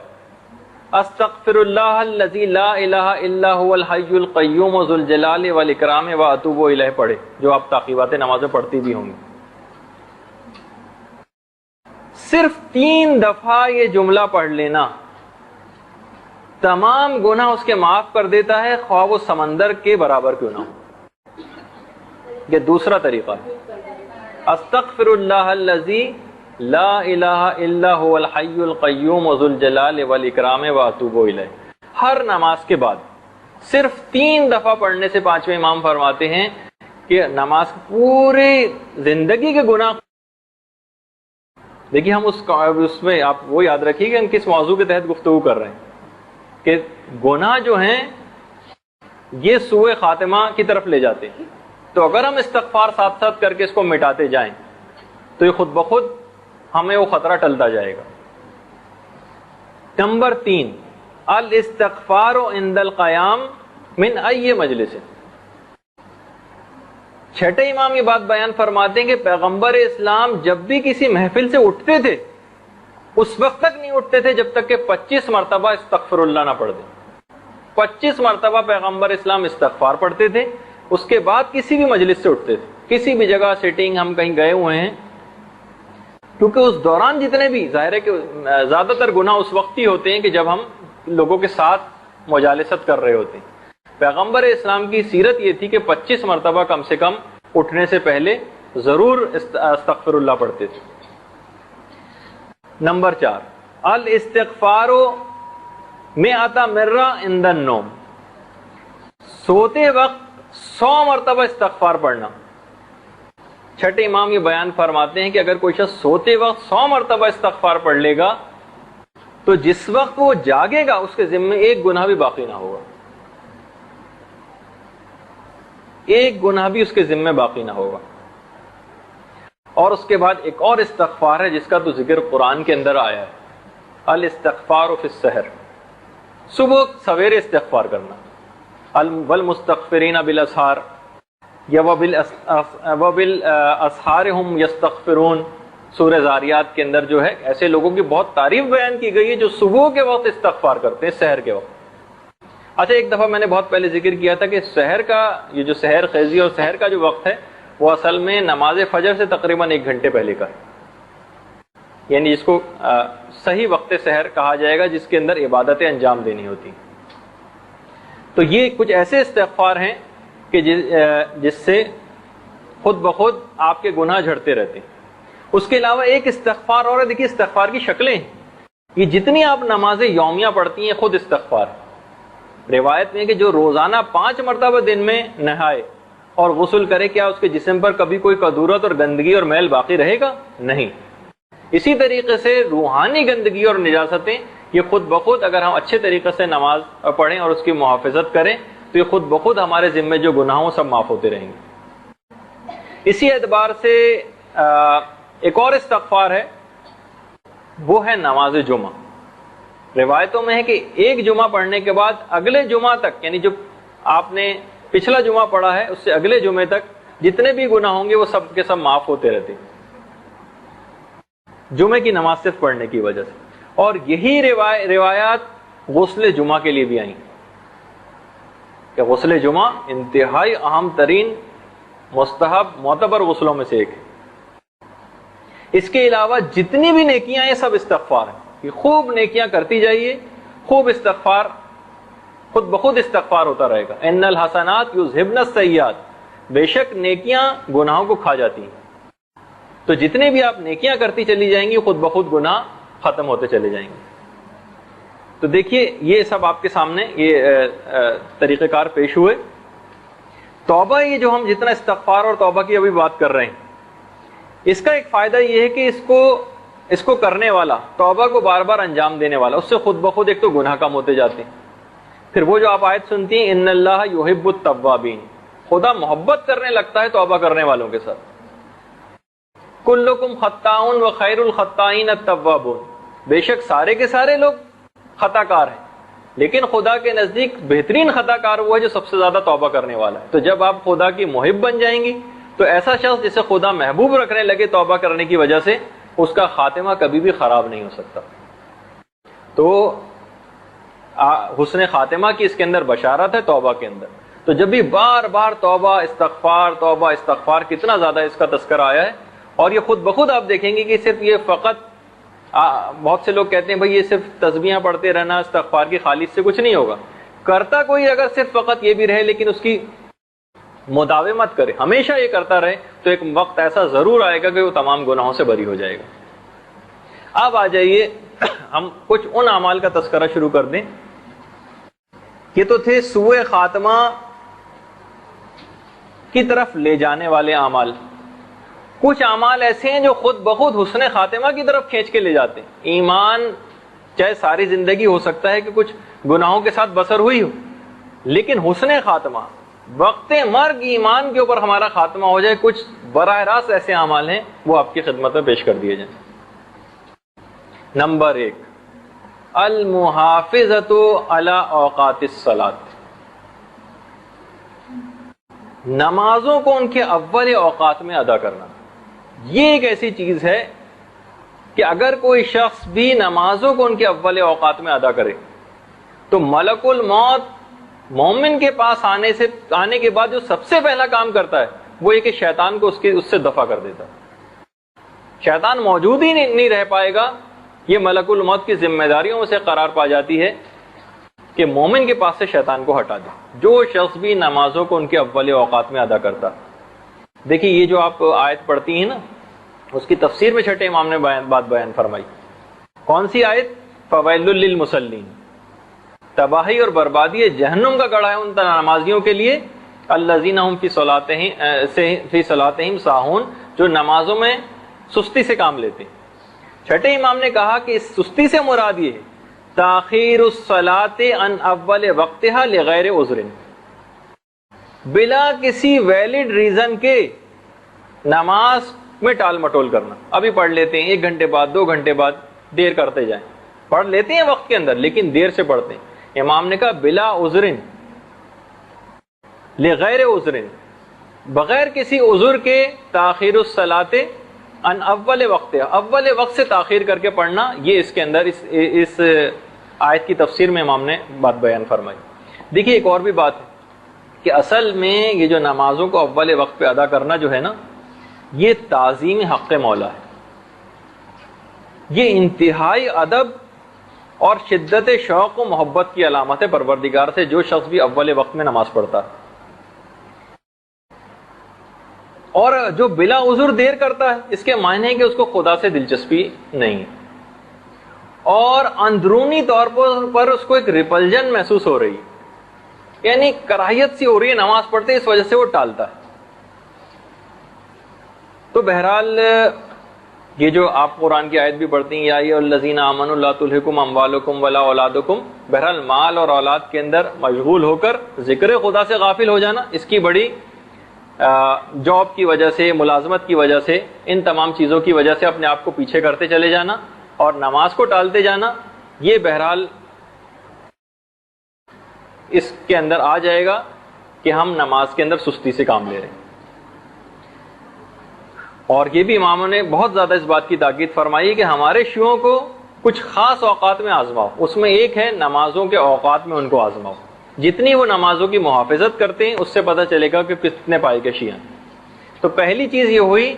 استغفر اللہ الذی لا الہ الا هو الحی القیوم ذو الجلال والاکرام واتوب الیہ پڑھے، جو آپ تعقیبات نماز میں پڑھتی بھی ہوں گی، صرف 3 دفعہ یہ جملہ پڑھ لینا تمام گناہ اس کے معاف کر دیتا ہے، خواہ وہ سمندر کے برابر کیوں نہ ہو. یہ دوسرا طریقہ ہے، استغفر اللہ الذی لا الہ الا هو الحی القیوم ذو الجلال والاکرام واتوب الیہ. ہر نماز کے بعد صرف 3 دفعہ پڑھنے سے پانچویں امام فرماتے ہیں کہ نماز پوری زندگی کے گناہ. دیکھیے، ہم اس میں آپ وہ یاد رکھیے کہ ہم کس موضوع کے تحت گفتگو کر رہے ہیں، کہ گناہ جو ہیں یہ سوء خاتمہ کی طرف لے جاتے ہیں. تو اگر ہم استغفار ساتھ ساتھ کر کے اس کو مٹاتے جائیں تو یہ خود بخود ہمیں وہ خطرہ ٹلتا جائے گا. نمبر 3، الاستغفار عند القیام من ای مجلس. چھٹے امام یہ بات بیان فرماتے ہیں کہ پیغمبر اسلام جب بھی کسی محفل سے اٹھتے تھے اس وقت تک نہیں اٹھتے تھے جب تک کہ 25 مرتبہ استغفر اللہ نہ پڑھ دیں. 25 مرتبہ پیغمبر اسلام استغفار پڑھتے تھے، اس کے بعد کسی بھی مجلس سے اٹھتے تھے. کسی بھی جگہ سیٹنگ ہم کہیں گئے ہوئے ہیں، کیونکہ اس دوران جتنے بھی ظاہر ہے کہ زیادہ تر گناہ اس وقت ہی ہوتے ہیں کہ جب ہم لوگوں کے ساتھ مجالست کر رہے ہوتے ہیں. پیغمبر اسلام کی سیرت یہ تھی کہ 25 مرتبہ کم سے کم اٹھنے سے پہلے ضرور استغفر اللہ پڑھتے تھے. نمبر 4، الاستغفار 100 مرہ عند النوم. سوتے وقت 100 مرتبہ استغفار پڑھنا. چھٹے امام یہ بیان فرماتے ہیں کہ اگر کوئی شخص سوتے وقت 100 مرتبہ استغفار پڑھ لے گا تو جس وقت وہ جاگے گا اس کے ذمے ایک گناہ بھی باقی نہ ہوگا. ایک گناہ بھی اس کے ذمے باقی نہ ہوگا. اور اس کے بعد ایک اور استغفار ہے جس کا تو ذکر قرآن کے اندر آیا ہے، الاستغفار فی السحر. صبح سویرے استغفار کرنا. والمستغفرین بالاسحار یا وبالاسحار هم یستغفرون. سورہ زاریات کے اندر جو ہے ایسے لوگوں کی بہت تعریف بیان کی گئی ہے جو صبح کے وقت استغفار کرتے ہیں، سحر کے وقت. اچھا، ایک دفعہ میں نے بہت پہلے ذکر کیا تھا کہ سحر کا یہ جو سحر خیزی اور سحر کا جو وقت ہے وہ اصل میں نماز فجر سے تقریباً 1 گھنٹے پہلے کا ہے، یعنی جس کو صحیح وقت سحر کہا جائے گا، جس کے اندر عبادتیں انجام دینی ہوتی. تو یہ کچھ ایسے استغفار ہیں کہ جس سے خود بخود آپ کے گناہ جھڑتے رہتے ہیں. اس کے علاوہ ایک استغفار اور ہے، دیکھیے استغفار کی شکلیں ہیں. یہ جتنی آپ نمازیں یومیہ پڑھتی ہیں خود استغفار. روایت میں کہ جو روزانہ 5 مرتبہ دن میں نہائے اور غسل کرے، کیا اس کے جسم پر کبھی کوئی کدورت اور گندگی اور میل باقی رہے گا؟ نہیں. اسی طریقے سے روحانی گندگی اور نجاستیں یہ خود بخود اگر ہم اچھے طریقے سے نماز پڑھیں اور اس کی محافظت کریں تو یہ خود بخود ہمارے ذمے جو گناہ ہوں سب معاف ہوتے رہیں گے. اسی اعتبار سے ایک اور استغفار ہے، وہ ہے نماز جمعہ. روایتوں میں ہے کہ ایک جمعہ پڑھنے کے بعد اگلے جمعہ تک، یعنی جو آپ نے پچھلا جمعہ پڑھا ہے اس سے اگلے جمعے تک جتنے بھی گناہ ہوں گے وہ سب کے سب معاف ہوتے رہتے ہیں جمعے کی نماز صرف پڑھنے کی وجہ سے. اور یہی روایات غسل جمعہ کے لیے بھی آئیں کہ غسل جمعہ انتہائی اہم ترین مستحب معتبر غسلوں میں سے ایک ہے. اس کے علاوہ جتنی بھی نیکیاں ہیں سب استغفار ہیں. یہ خوب نیکیاں کرتی جائیے، خوب استغفار، خود بخود استغفار ہوتا رہے گا. ان الحسنات یذھبن السیئات، بے شک نیکیاں گناہوں کو کھا جاتی ہیں. تو جتنے بھی آپ نیکیاں کرتی چلی جائیں گی خود بخود گناہ ختم ہوتے چلے جائیں گے. تو دیکھیے یہ سب آپ کے سامنے یہ طریقہ کار پیش ہوئے. توبہ، یہ جو ہم جتنا استغفار اور توبہ کی ابھی بات کر رہے ہیں، اس کا ایک فائدہ یہ ہے کہ اس کو کرنے والا، توبہ کو بار بار انجام دینے والا، اس سے خود بخود ایک تو گناہ کم ہوتے جاتے ہیں. پھر وہ جو آپ آیت سنتی ہیں ان اللہ یحب التوابین، خدا محبت کرنے لگتا ہے توبہ کرنے والوں کے ساتھ. کلکم خطاؤن وخیر الخطائین التوابون، بے شک سارے کے سارے لوگ خطا کار ہیں لیکن خدا کے نزدیک بہترین خطا کار وہ ہے جو سب سے زیادہ توبہ کرنے والا ہے. تو جب آپ خدا کی محب بن جائیں گی تو ایسا شخص جسے خدا محبوب رکھنے لگے توبہ کرنے کی وجہ سے، اس کا خاتمہ کبھی بھی خراب نہیں ہو سکتا. تو حسن خاتمہ کی اس کے اندر بشارت ہے توبہ کے اندر. تو جب بھی بار بار توبہ استغفار کتنا زیادہ اس کا تذکرہ آیا ہے. اور یہ خود بخود آپ دیکھیں گے کہ صرف یہ فقط بہت سے لوگ کہتے ہیں بھائی یہ صرف تسبیحاں پڑھتے رہنا استغفار کی خالص سے کچھ نہیں ہوگا. کرتا کوئی اگر صرف فقط یہ بھی رہے لیکن اس کی مداومت کرے، ہمیشہ یہ کرتا رہے، تو ایک وقت ایسا ضرور آئے گا کہ وہ تمام گناہوں سے بری ہو جائے گا. اب آ جائیے ہم کچھ ان اعمال کا تذکرہ شروع کر دیں. یہ تو تھے سوء خاتمہ کی طرف لے جانے والے اعمال. کچھ اعمال ایسے ہیں جو خود بخود حسن خاتمہ کی طرف کھینچ کے لے جاتے ہیں. ایمان چاہے ساری زندگی ہو سکتا ہے کہ کچھ گناہوں کے ساتھ بسر ہوئی ہو، لیکن حسن خاتمہ، وقت مرگ ایمان کے اوپر ہمارا خاتمہ ہو جائے، کچھ براہ راست ایسے اعمال ہیں وہ آپ کی خدمت میں پیش کر دیے جائیں. نمبر 1، المحافظۃ علی اوقات الصلاۃ، نمازوں کو ان کے اول اوقات میں ادا کرنا. یہ ایک ایسی چیز ہے کہ اگر کوئی شخص بھی نمازوں کو ان کے اول اوقات میں ادا کرے تو ملک الموت مومن کے پاس آنے کے بعد جو سب سے پہلا کام کرتا ہے وہ یہ کہ شیطان کو اس سے دفع کر دیتا. شیطان موجود ہی نہیں رہ پائے گا. یہ ملک الموت کی ذمہ داریوں میں سے قرار پا جاتی ہے کہ مومن کے پاس سے شیطان کو ہٹا دے. جو شخص بھی نمازوں کو ان کے اول اوقات میں ادا کرتا. دیکھیے یہ جو آپ آیت پڑھتی ہیں نا، اس کی تفسیر میں چھٹے امام نے بات بیان فرمائی. کون سی آیت؟ فویل للمصلین، تباہی اور بربادی جہنم کا گڑھا ہے ان نمازیوں کے لیے، الذین هم فی صلاتہم ساہون، جو نمازوں میں سستی سے کام لیتے ہیں. چھٹے امام نے کہا کہ اس سستی سے مراد یہ ہے تاخیر الصلاۃ عن اول وقتها لغیر عذر، بلا کسی ویلڈ ریزن کے نماز میں ٹال مٹول کرنا. ابھی پڑھ لیتے ہیں، 1 گھنٹے بعد، 2 گھنٹے بعد، دیر کرتے جائیں. پڑھ لیتے ہیں وقت کے اندر لیکن دیر سے پڑھتے ہیں. امام نے کہا بلا عذر، لغیر عذر، بغیر کسی عذر کے تاخیر الصلاۃ ان اول وقت، اول وقت سے تاخیر کر کے پڑھنا. یہ اس کے اندر اس آیت کی تفسیر میں امام نے بات بیان فرمائی. دیکھیے ایک اور بھی بات ہے کہ اصل میں یہ جو نمازوں کو اول وقت پہ ادا کرنا جو ہے نا، یہ تعظیم حق مولا ہے، یہ انتہائی ادب اور شدت شوق و محبت کی علامت ہے پروردگار سے جو شخص بھی اول وقت میں نماز پڑھتا ہے، اور جو بلا عذر دیر کرتا ہے اس کے معنی ہے کہ اس کو خدا سے دلچسپی نہیں، اور اندرونی طور پر اس کو ایک ریپلجن محسوس ہو رہی ہے، یعنی کراہیت سی ہو رہی ہے نماز پڑھتے، اس وجہ سے وہ ٹالتا ہے۔ تو بہرحال یہ جو آپ قرآن کی آیت بھی پڑھتی ہیں، یا ایھا الذین آمنوا لا تلھکم اموالکم ولا اولادکم، بہرحال مال اور اولاد کے اندر مشغول ہو کر ذکر خدا سے غافل ہو جانا، اس کی بڑی جاب کی وجہ سے، ملازمت کی وجہ سے، ان تمام چیزوں کی وجہ سے اپنے آپ کو پیچھے کرتے چلے جانا اور نماز کو ٹالتے جانا، یہ بہرحال اس کے اندر آ جائے گا کہ ہم نماز کے اندر سستی سے کام لے رہے ہیں۔ اور یہ بھی اماموں نے بہت زیادہ اس بات کی تاکید فرمائی کہ ہمارے شیوعوں کو کچھ خاص اوقات میں آزماؤ، اس میں ایک ہے نمازوں کے اوقات میں ان کو آزماؤ، جتنی وہ نمازوں کی محافظت کرتے ہیں اس سے پتہ چلے گا کہ کتنے پائے کے شیعہ ہیں۔ تو پہلی چیز یہ ہوئی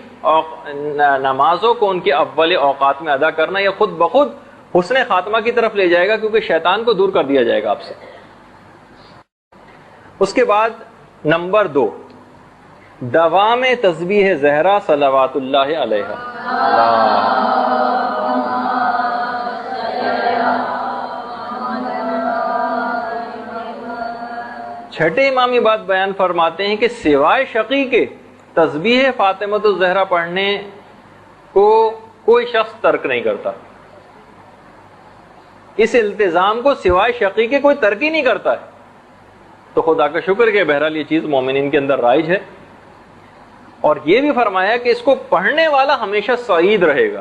نمازوں کو ان کے اول اوقات میں ادا کرنا، یہ خود بخود حسن خاتمہ کی طرف لے جائے گا کیونکہ شیطان کو دور کر دیا جائے گا آپ سے۔ اس کے بعد نمبر 2، دوام تسبیح زہرا صلوات اللہ علیہا۔ چھٹے امام یہ بات بیان فرماتے ہیں کہ سوائے شقی کے تسبیح فاطمۃ الزہرا پڑھنے کو کوئی شخص ترک نہیں کرتا، اس التزام کو سوائے شقی کے کوئی ترک ہی نہیں کرتا ہے۔ تو خدا کا شکر کہ بہرحال یہ چیز مومنین کے اندر رائج ہے، اور یہ بھی فرمایا کہ اس کو پڑھنے والا ہمیشہ سعید رہے گا،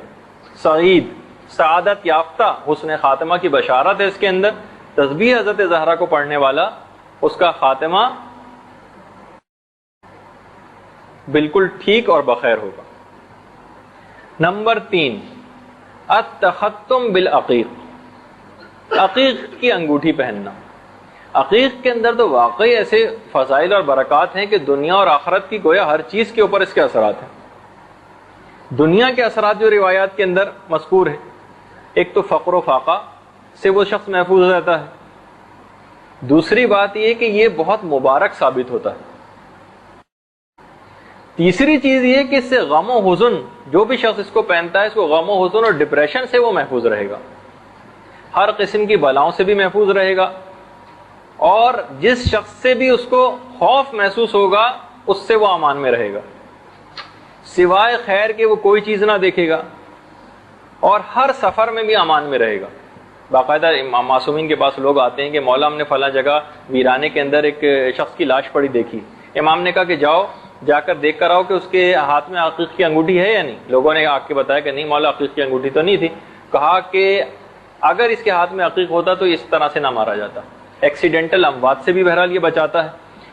سعید، سعادت یافتہ، حسن خاتمہ کی بشارت ہے اس کے اندر۔ تسبیح حضرت زہرا کو پڑھنے والا، اس کا خاتمہ بالکل ٹھیک اور بخیر ہوگا۔ نمبر 3، التختم بالعقیق، عقیق کی انگوٹھی پہننا۔ عقیق کے اندر تو واقعی ایسے فضائل اور برکات ہیں کہ دنیا اور آخرت کی گویا ہر چیز کے اوپر اس کے اثرات ہیں۔ دنیا کے اثرات جو روایات کے اندر مذکور ہیں، ایک تو فقر و فاقہ سے وہ شخص محفوظ رہتا ہے، دوسری بات یہ کہ یہ بہت مبارک ثابت ہوتا ہے، تیسری چیز یہ کہ اس سے غم و حزن، جو بھی شخص اس کو پہنتا ہے اس کو غم و حزن اور ڈپریشن سے وہ محفوظ رہے گا، ہر قسم کی بلاؤں سے بھی محفوظ رہے گا، اور جس شخص سے بھی اس کو خوف محسوس ہوگا اس سے وہ امان میں رہے گا، سوائے خیر کے وہ کوئی چیز نہ دیکھے گا، اور ہر سفر میں بھی امان میں رہے گا۔ باقاعدہ معصومین کے پاس لوگ آتے ہیں کہ مولا ہم نے فلاں جگہ ویرانے کے اندر ایک شخص کی لاش پڑی دیکھی، امام نے کہا کہ جاؤ جا کر دیکھ کر آؤ کہ اس کے ہاتھ میں عقیق کی انگوٹھی ہے یا نہیں۔ لوگوں نے آ کے بتایا کہ نہیں مولا عقیق کی انگوٹھی تو نہیں تھی۔ کہا کہ اگر اس کے ہاتھ میں عقیق ہوتا تو اس طرح سے نہ مارا جاتا، ایکسیڈنٹل اموات سے بھی بہرحال یہ بچاتا ہے۔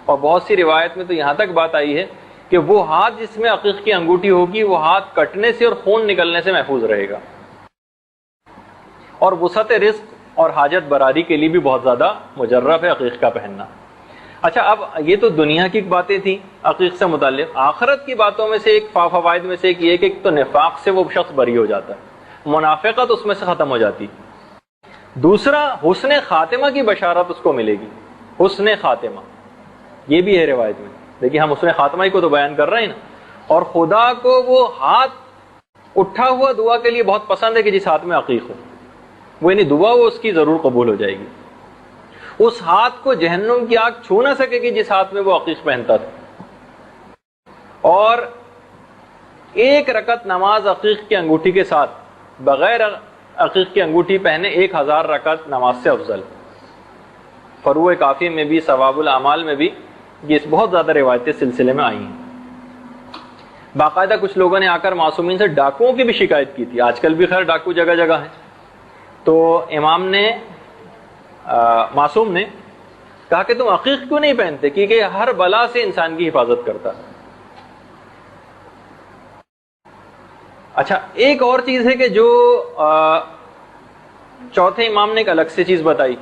اور بہت سی روایت میں تو یہاں تک بات آئی ہے کہ وہ ہاتھ جس میں عقیق کی انگوٹھی ہوگی وہ ہاتھ کٹنے سے اور خون نکلنے سے محفوظ رہے گا، اور وسعت رزق اور حاجت براری کے لیے بھی بہت زیادہ مجرب ہے عقیق کا پہننا۔ اچھا، اب یہ تو دنیا کی باتیں تھیں عقیق سے متعلق، آخرت کی باتوں میں سے ایک فوائد میں سے ایک یہ کہ ایک تو نفاق سے وہ شخص بری ہو جاتا ہے، منافقت اس میں سے ختم ہو جاتی، دوسرا حسن خاتمہ کی بشارت اس کو ملے گی، حسن خاتمہ یہ بھی ہے روایت میں۔ دیکھیے ہم حسن خاتمہ ہی کو تو بیان کر رہے ہیں نا، اور خدا کو وہ ہاتھ اٹھا ہوا دعا کے لیے بہت پسند ہے کہ جس ہاتھ میں عقیق ہو، وہ یعنی دعا وہ اس کی ضرور قبول ہو جائے گی۔ اس ہاتھ کو جہنم کی آگ چھو نہ سکے گی جس ہاتھ میں وہ عقیق پہنتا تھا، اور ایک رکعت نماز عقیق کی انگوٹھی کے ساتھ بغیر عقیق کی انگوٹھی پہنے 1000 رکعت نماز سے افضل۔ فروع کافی میں بھی، ثواب الاعمال میں بھی یہ بہت زیادہ روایتیں سلسلے میں آئی ہیں۔ باقاعدہ کچھ لوگوں نے آ کر معصومین سے ڈاکوؤں کی بھی شکایت کی تھی، آج کل بھی خیر ڈاکو جگہ جگہ ہیں، تو امام نے معصوم نے کہا کہ تم عقیق کیوں نہیں پہنتے، کیونکہ ہر بلا سے انسان کی حفاظت کرتا ہے۔ اچھا، ایک اور چیز ہے کہ جو چوتھے امام نے ایک الگ سے چیز بتائی،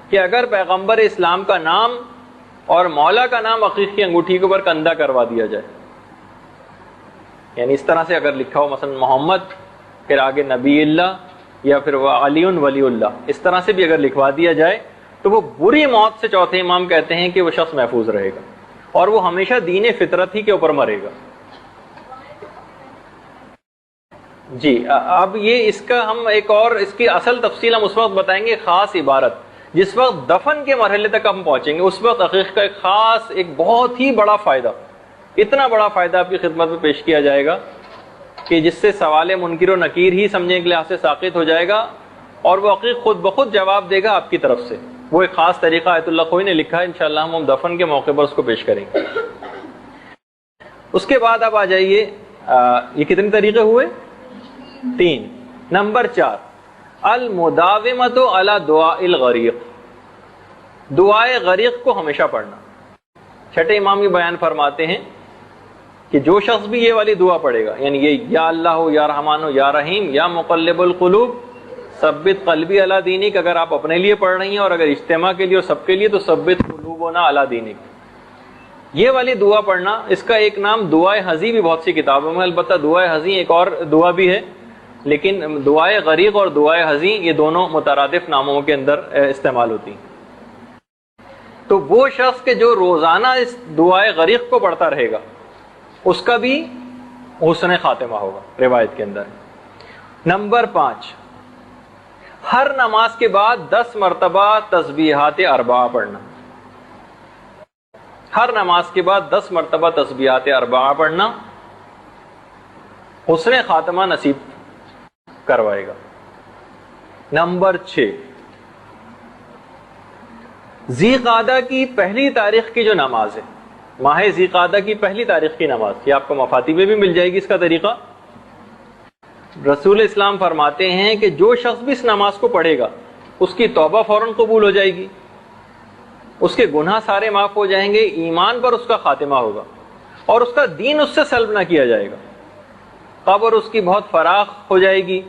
کہ اگر پیغمبر اسلام کا نام اور مولا کا نام عقیق کی انگوٹھی کے اوپر کندہ کروا دیا جائے، یعنی اس طرح سے اگر لکھا ہو مثلا محمد پھر آگے نبی اللہ یا پھر علی ولی اللہ، اس طرح سے بھی اگر لکھوا دیا جائے تو وہ بری موت سے چوتھے امام کہتے ہیں کہ وہ شخص محفوظ رہے گا اور وہ ہمیشہ دین فطرت ہی کے اوپر مرے گا۔ جی اب یہ اس کا ہم ایک اور اس کی اصل تفصیل ہم اس وقت بتائیں گے، خاص عبارت جس وقت دفن کے مرحلے تک ہم پہنچیں گے اس وقت عقیق کا ایک خاص ایک بہت ہی بڑا فائدہ، اتنا بڑا فائدہ آپ کی خدمت میں پیش کیا جائے گا کہ جس سے سوال منکر و نکیر ہی سمجھنے کے لحاظ سے ساقط ہو جائے گا اور وہ عقیق خود بخود جواب دے گا آپ کی طرف سے۔ وہ ایک خاص طریقہ آیت اللہ خوئی نے لکھا ہے، انشاءاللہ ہم دفن کے موقع پر اس کو پیش کریں گے۔ اس کے بعد اب آ جائیے، یہ کتنے طریقے ہوئے؟ 3۔ نمبر 4، المداومۃ علی دعاء الغریق، دعائے غریق کو ہمیشہ پڑھنا۔ چھٹے امام یہ بیان فرماتے ہیں کہ جو شخص بھی یہ والی دعا پڑھے گا، یعنی یہ یا اللہ ہو یا رحمان ہو یا رحیم یا مقلب القلوب ثبت قلبی علی دینک، اگر آپ اپنے لیے پڑھ رہی ہیں اور اگر اجتماع کے لیے اور سب کے لیے تو ثبت قلوبنا علی دینک، یہ والی دعا پڑھنا۔ اس کا ایک نام دعائے حزی بھی بہت سی کتابوں میں، البتہ دعائے حزی ایک اور دعا بھی ہے، لیکن دعائے غریق اور دعائے حزی یہ دونوں مترادف ناموں کے اندر استعمال ہوتی ہیں۔ تو وہ شخص کے جو روزانہ اس دعائے غریق کو پڑھتا رہے گا اس کا بھی حسن خاتمہ ہوگا، روایت کے اندر۔ نمبر 5، ہر نماز کے بعد 10 مرتبہ تسبیحات 4 پڑھنا، ہر نماز کے بعد 10 مرتبہ تسبیحات 4 پڑھنا حسن خاتمہ نصیب کروائے گا۔ نمبر 6، ذی قعدہ کی پہلی تاریخ کی جو نماز ہے، ماہ ذی قعدہ کی پہلی تاریخ کی نماز، یہ آپ کو مفاتیح میں بھی مل جائے گی اس کا طریقہ۔ رسول اسلام فرماتے ہیں کہ جو شخص بھی اس نماز کو پڑھے گا اس کی توبہ فوراً قبول ہو جائے گی، اس کے گناہ سارے معاف ہو جائیں گے، ایمان پر اس کا خاتمہ ہوگا اور اس کا دین اس سے سلب نہ کیا جائے گا، قبر اس کی بہت فراخ ہو جائے گی،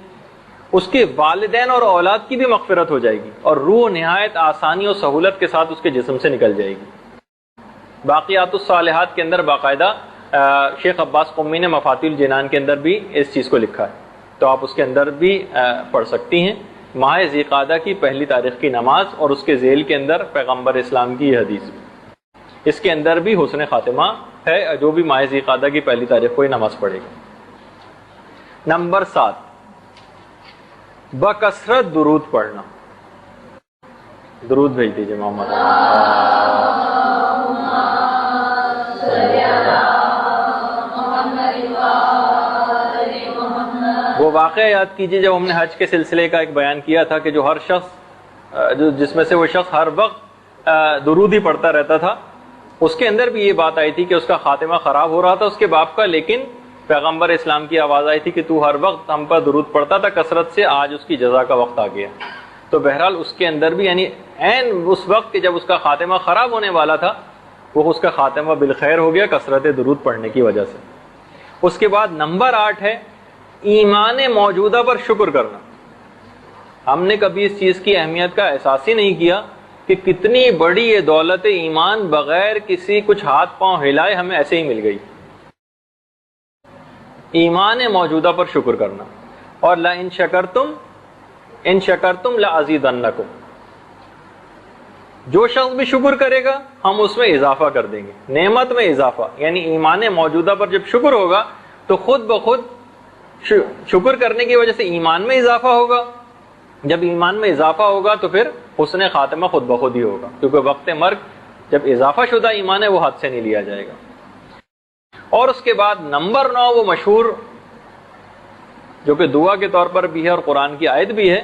اس کے والدین اور اولاد کی بھی مغفرت ہو جائے گی اور روح نہایت آسانی اور سہولت کے ساتھ اس کے جسم سے نکل جائے گی۔ باقیات الصالحات کے اندر باقاعدہ شیخ عباس قمی نے مفاتیح الجنان کے اندر بھی اس چیز کو لکھا ہے، تو آپ اس کے اندر بھی پڑھ سکتی ہیں۔ ماہ ذی قعدہ کی پہلی تاریخ کی نماز اور اس کے ذیل کے اندر پیغمبر اسلام کی یہ حدیث بھی، اس کے اندر بھی حسن خاتمہ ہے جو بھی ماہ ذی قعدہ کی پہلی تاریخ کو یہ نماز پڑھے گا۔ نمبر 7، بکثرت درود پڑھنا، درود بھیج دیجیے محمد۔ وہ واقعہ یاد کیجیے جب ہم نے حج کے سلسلے کا ایک بیان کیا تھا کہ جو ہر شخص جس میں سے وہ شخص ہر وقت درود ہی پڑھتا رہتا تھا، اس کے اندر بھی یہ بات آئی تھی کہ اس کا خاتمہ خراب ہو رہا تھا اس کے باپ کا، لیکن پیغمبر اسلام کی آواز آئی تھی کہ تو ہر وقت ہم پر درود پڑھتا تھا کثرت سے، آج اس کی جزا کا وقت آ گیا۔ تو بہرحال اس کے اندر بھی یعنی عین اس وقت کہ جب اس کا خاتمہ خراب ہونے والا تھا وہ اس کا خاتمہ بالخیر ہو گیا کثرت درود پڑھنے کی وجہ سے۔ اس کے بعد نمبر 8 ہے ایمان موجودہ پر شکر کرنا۔ ہم نے کبھی اس چیز کی اہمیت کا احساس ہی نہیں کیا کہ کتنی بڑی یہ دولت ایمان بغیر کسی کچھ ہاتھ پاؤں ہلائے ہمیں ایسے ہی مل گئی۔ ایمان موجودہ پر شکر کرنا، اور لا ان شکرتم لازیدنکم، جو شخص بھی شکر کرے گا ہم اس میں اضافہ کر دیں گے، نعمت میں اضافہ، یعنی ایمان موجودہ پر جب شکر ہوگا تو خود بخود شکر کرنے کی وجہ سے ایمان میں اضافہ ہوگا، جب ایمان میں اضافہ ہوگا تو پھر حسن خاتمہ خود بخود ہی ہوگا، کیونکہ وقت مرگ جب اضافہ شدہ ایمان ہے وہ ہاتھ سے نہیں لیا جائے گا۔ اور اس کے بعد نمبر 9 وہ مشہور جو کہ دعا کے طور پر بھی ہے اور قرآن کی آیت بھی ہے،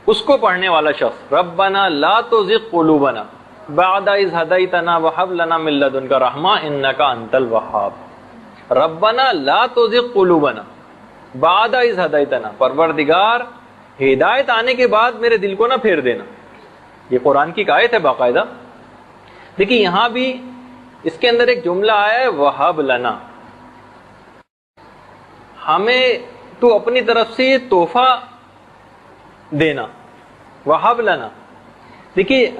اس کو پڑھنے والا شخص ربنا لا تزغ قلوبنا بعد اذ ہدیتنا وہب لنا من لدنک رحمہ انک انت الوہاب۔ ربنا لا تزغ قلوبنا بعد اذ ہدیتنا، پروردگار ہدایت آنے کے بعد میرے دل کو نہ پھیر دینا۔ یہ قرآن کی آیت ہے باقاعدہ۔ دیکھیے یہاں بھی اس کے اندر ایک جملہ آیا ہے وہب لنا، ہمیں تو اپنی طرف سے یہ تحفہ دینا، وہب لنا۔ دیکھیے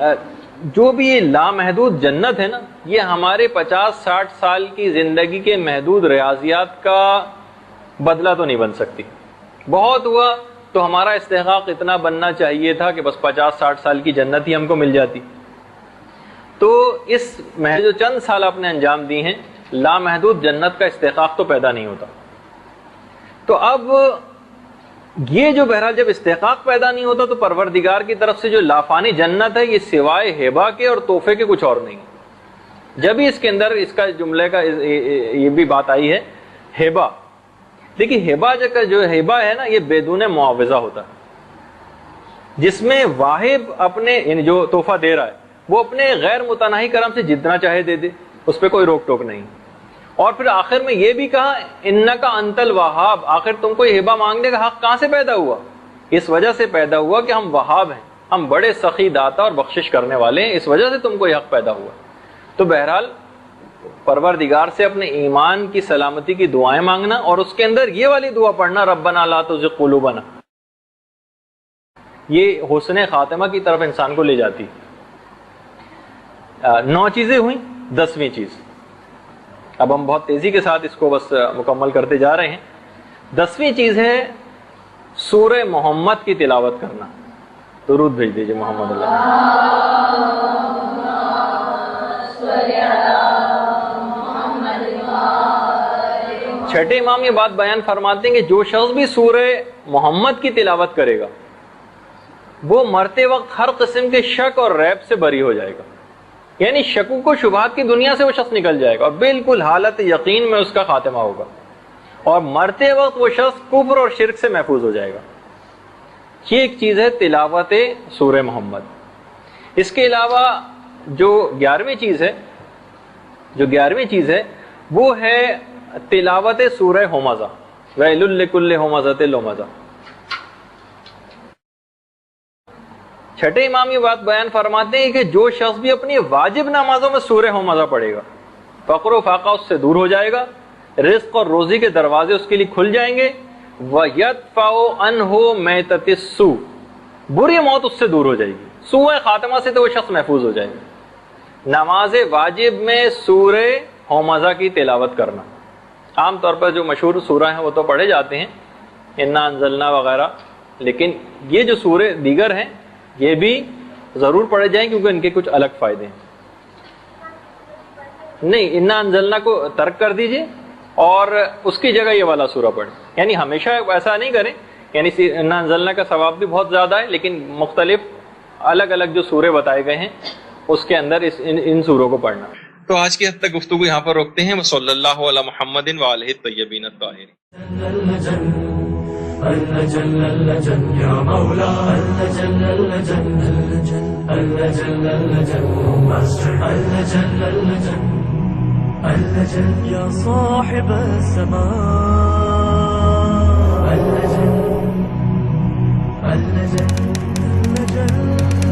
جو بھی یہ لامحدود جنت ہے نا، یہ ہمارے 50-60 سال کی زندگی کے محدود ریاضیات کا بدلہ تو نہیں بن سکتی. بہت ہوا تو ہمارا استحقاق اتنا بننا چاہیے تھا کہ بس 50-60 سال کی جنت ہی ہم کو مل جاتی. تو اس جو چند سال آپ نے انجام دی ہیں، لامحدود جنت کا استحقاق تو پیدا نہیں ہوتا. تو اب یہ جو بہرحال جب استحقاق پیدا نہیں ہوتا تو پروردگار کی طرف سے جو لافانی جنت ہے، یہ سوائے ہبہ کے اور تحفے کے کچھ اور نہیں. جب ہی اس کے اندر اس کا جملے کا یہ بھی بات آئی ہے ہبہ. دیکھیے ہبہ جو ہبہ ہے نا، یہ بدون معاوضہ ہوتا ہے، جس میں واہب اپنے جو تحفہ دے رہا ہے وہ اپنے غیر متناہی کرم سے جتنا چاہے دے دے، اس پہ کوئی روک ٹوک نہیں. اور پھر آخر میں یہ بھی کہا انکا انت الوہاب. آخر تم کو یہ ہبہ مانگنے کا حق کہاں سے پیدا ہوا؟ اس وجہ سے پیدا ہوا کہ ہم وہاب ہیں، ہم بڑے سخی داتا اور بخشش کرنے والے ہیں، اس وجہ سے تم کو یہ حق پیدا ہوا. تو بہرحال پروردگار سے اپنے ایمان کی سلامتی کی دعائیں مانگنا، اور اس کے اندر یہ والی دعا پڑھنا ربنا لا تزغ قلوبنا، یہ حسن خاتمہ کی طرف انسان کو لے جاتی. 9 چیزیں ہوئیں. 10ویں چیز، اب ہم بہت تیزی کے ساتھ اس کو بس مکمل کرتے جا رہے ہیں. 10ویں چیز ہے سورہ محمد کی تلاوت کرنا. درود بھیج دیجیے محمد اللہ. چھٹے امام یہ بات بیان فرماتے ہیں کہ جو شخص بھی سورہ محمد کی تلاوت کرے گا وہ مرتے وقت ہر قسم کے شک اور ریب سے بری ہو جائے گا. یعنی شکوک و شبہات کی دنیا سے وہ شخص نکل جائے گا اور بالکل حالت یقین میں اس کا خاتمہ ہوگا، اور مرتے وقت وہ شخص کفر اور شرک سے محفوظ ہو جائے گا. یہ ایک چیز ہے تلاوت سورہ محمد. اس کے علاوہ جو 11ویں چیز ہے وہ ہے تلاوت سورہ ہمزہ. ویل لکل ہمزۃ لمزہ. چھٹے امام یہ بات بیان فرماتے ہیں کہ جو شخص بھی اپنی واجب نمازوں میں سورہ ہمزہ پڑھے گا، فقر و فاقہ اس سے دور ہو جائے گا، رزق اور روزی کے دروازے اس کے لیے کھل جائیں گے. وَيَدْفَعُ عَنْهُ مَيْتَةِ السُّوءِ، بری موت اس سے دور ہو جائے گی. سوء خاتمہ سے تو وہ شخص محفوظ ہو جائے گا. نماز واجب میں سورہ ہمزہ کی تلاوت کرنا. عام طور پر جو مشہور سورہ ہیں وہ تو پڑھے جاتے ہیں، انا انزلنا وغیرہ، لیکن یہ جو سورے دیگر ہیں یہ بھی ضرور پڑھے جائیں کیونکہ ان کے کچھ الگ فائدے ہیں. نہیں، انا انزلنا کو ترک کر دیجئے اور اس کی جگہ یہ والا سورہ پڑھیں. یعنی ہمیشہ ایسا نہیں کریں، یعنی انا انزلنا کا ثواب بھی بہت زیادہ ہے، لیکن مختلف الگ الگ جو سورے بتائے گئے ہیں اس کے اندر ان سوروں کو پڑھنا. تو آج کی حد تک گفتگو یہاں پر روکتے ہیں. صلی اللہ علی محمد وآلہ الطیبین الطاہرین. اللجن اللجن یا مولا اللجن اللجن اللجن اللجن اللجن اللجن اللجن اللجن یا صاحب السماء اللجن اللجن اللجن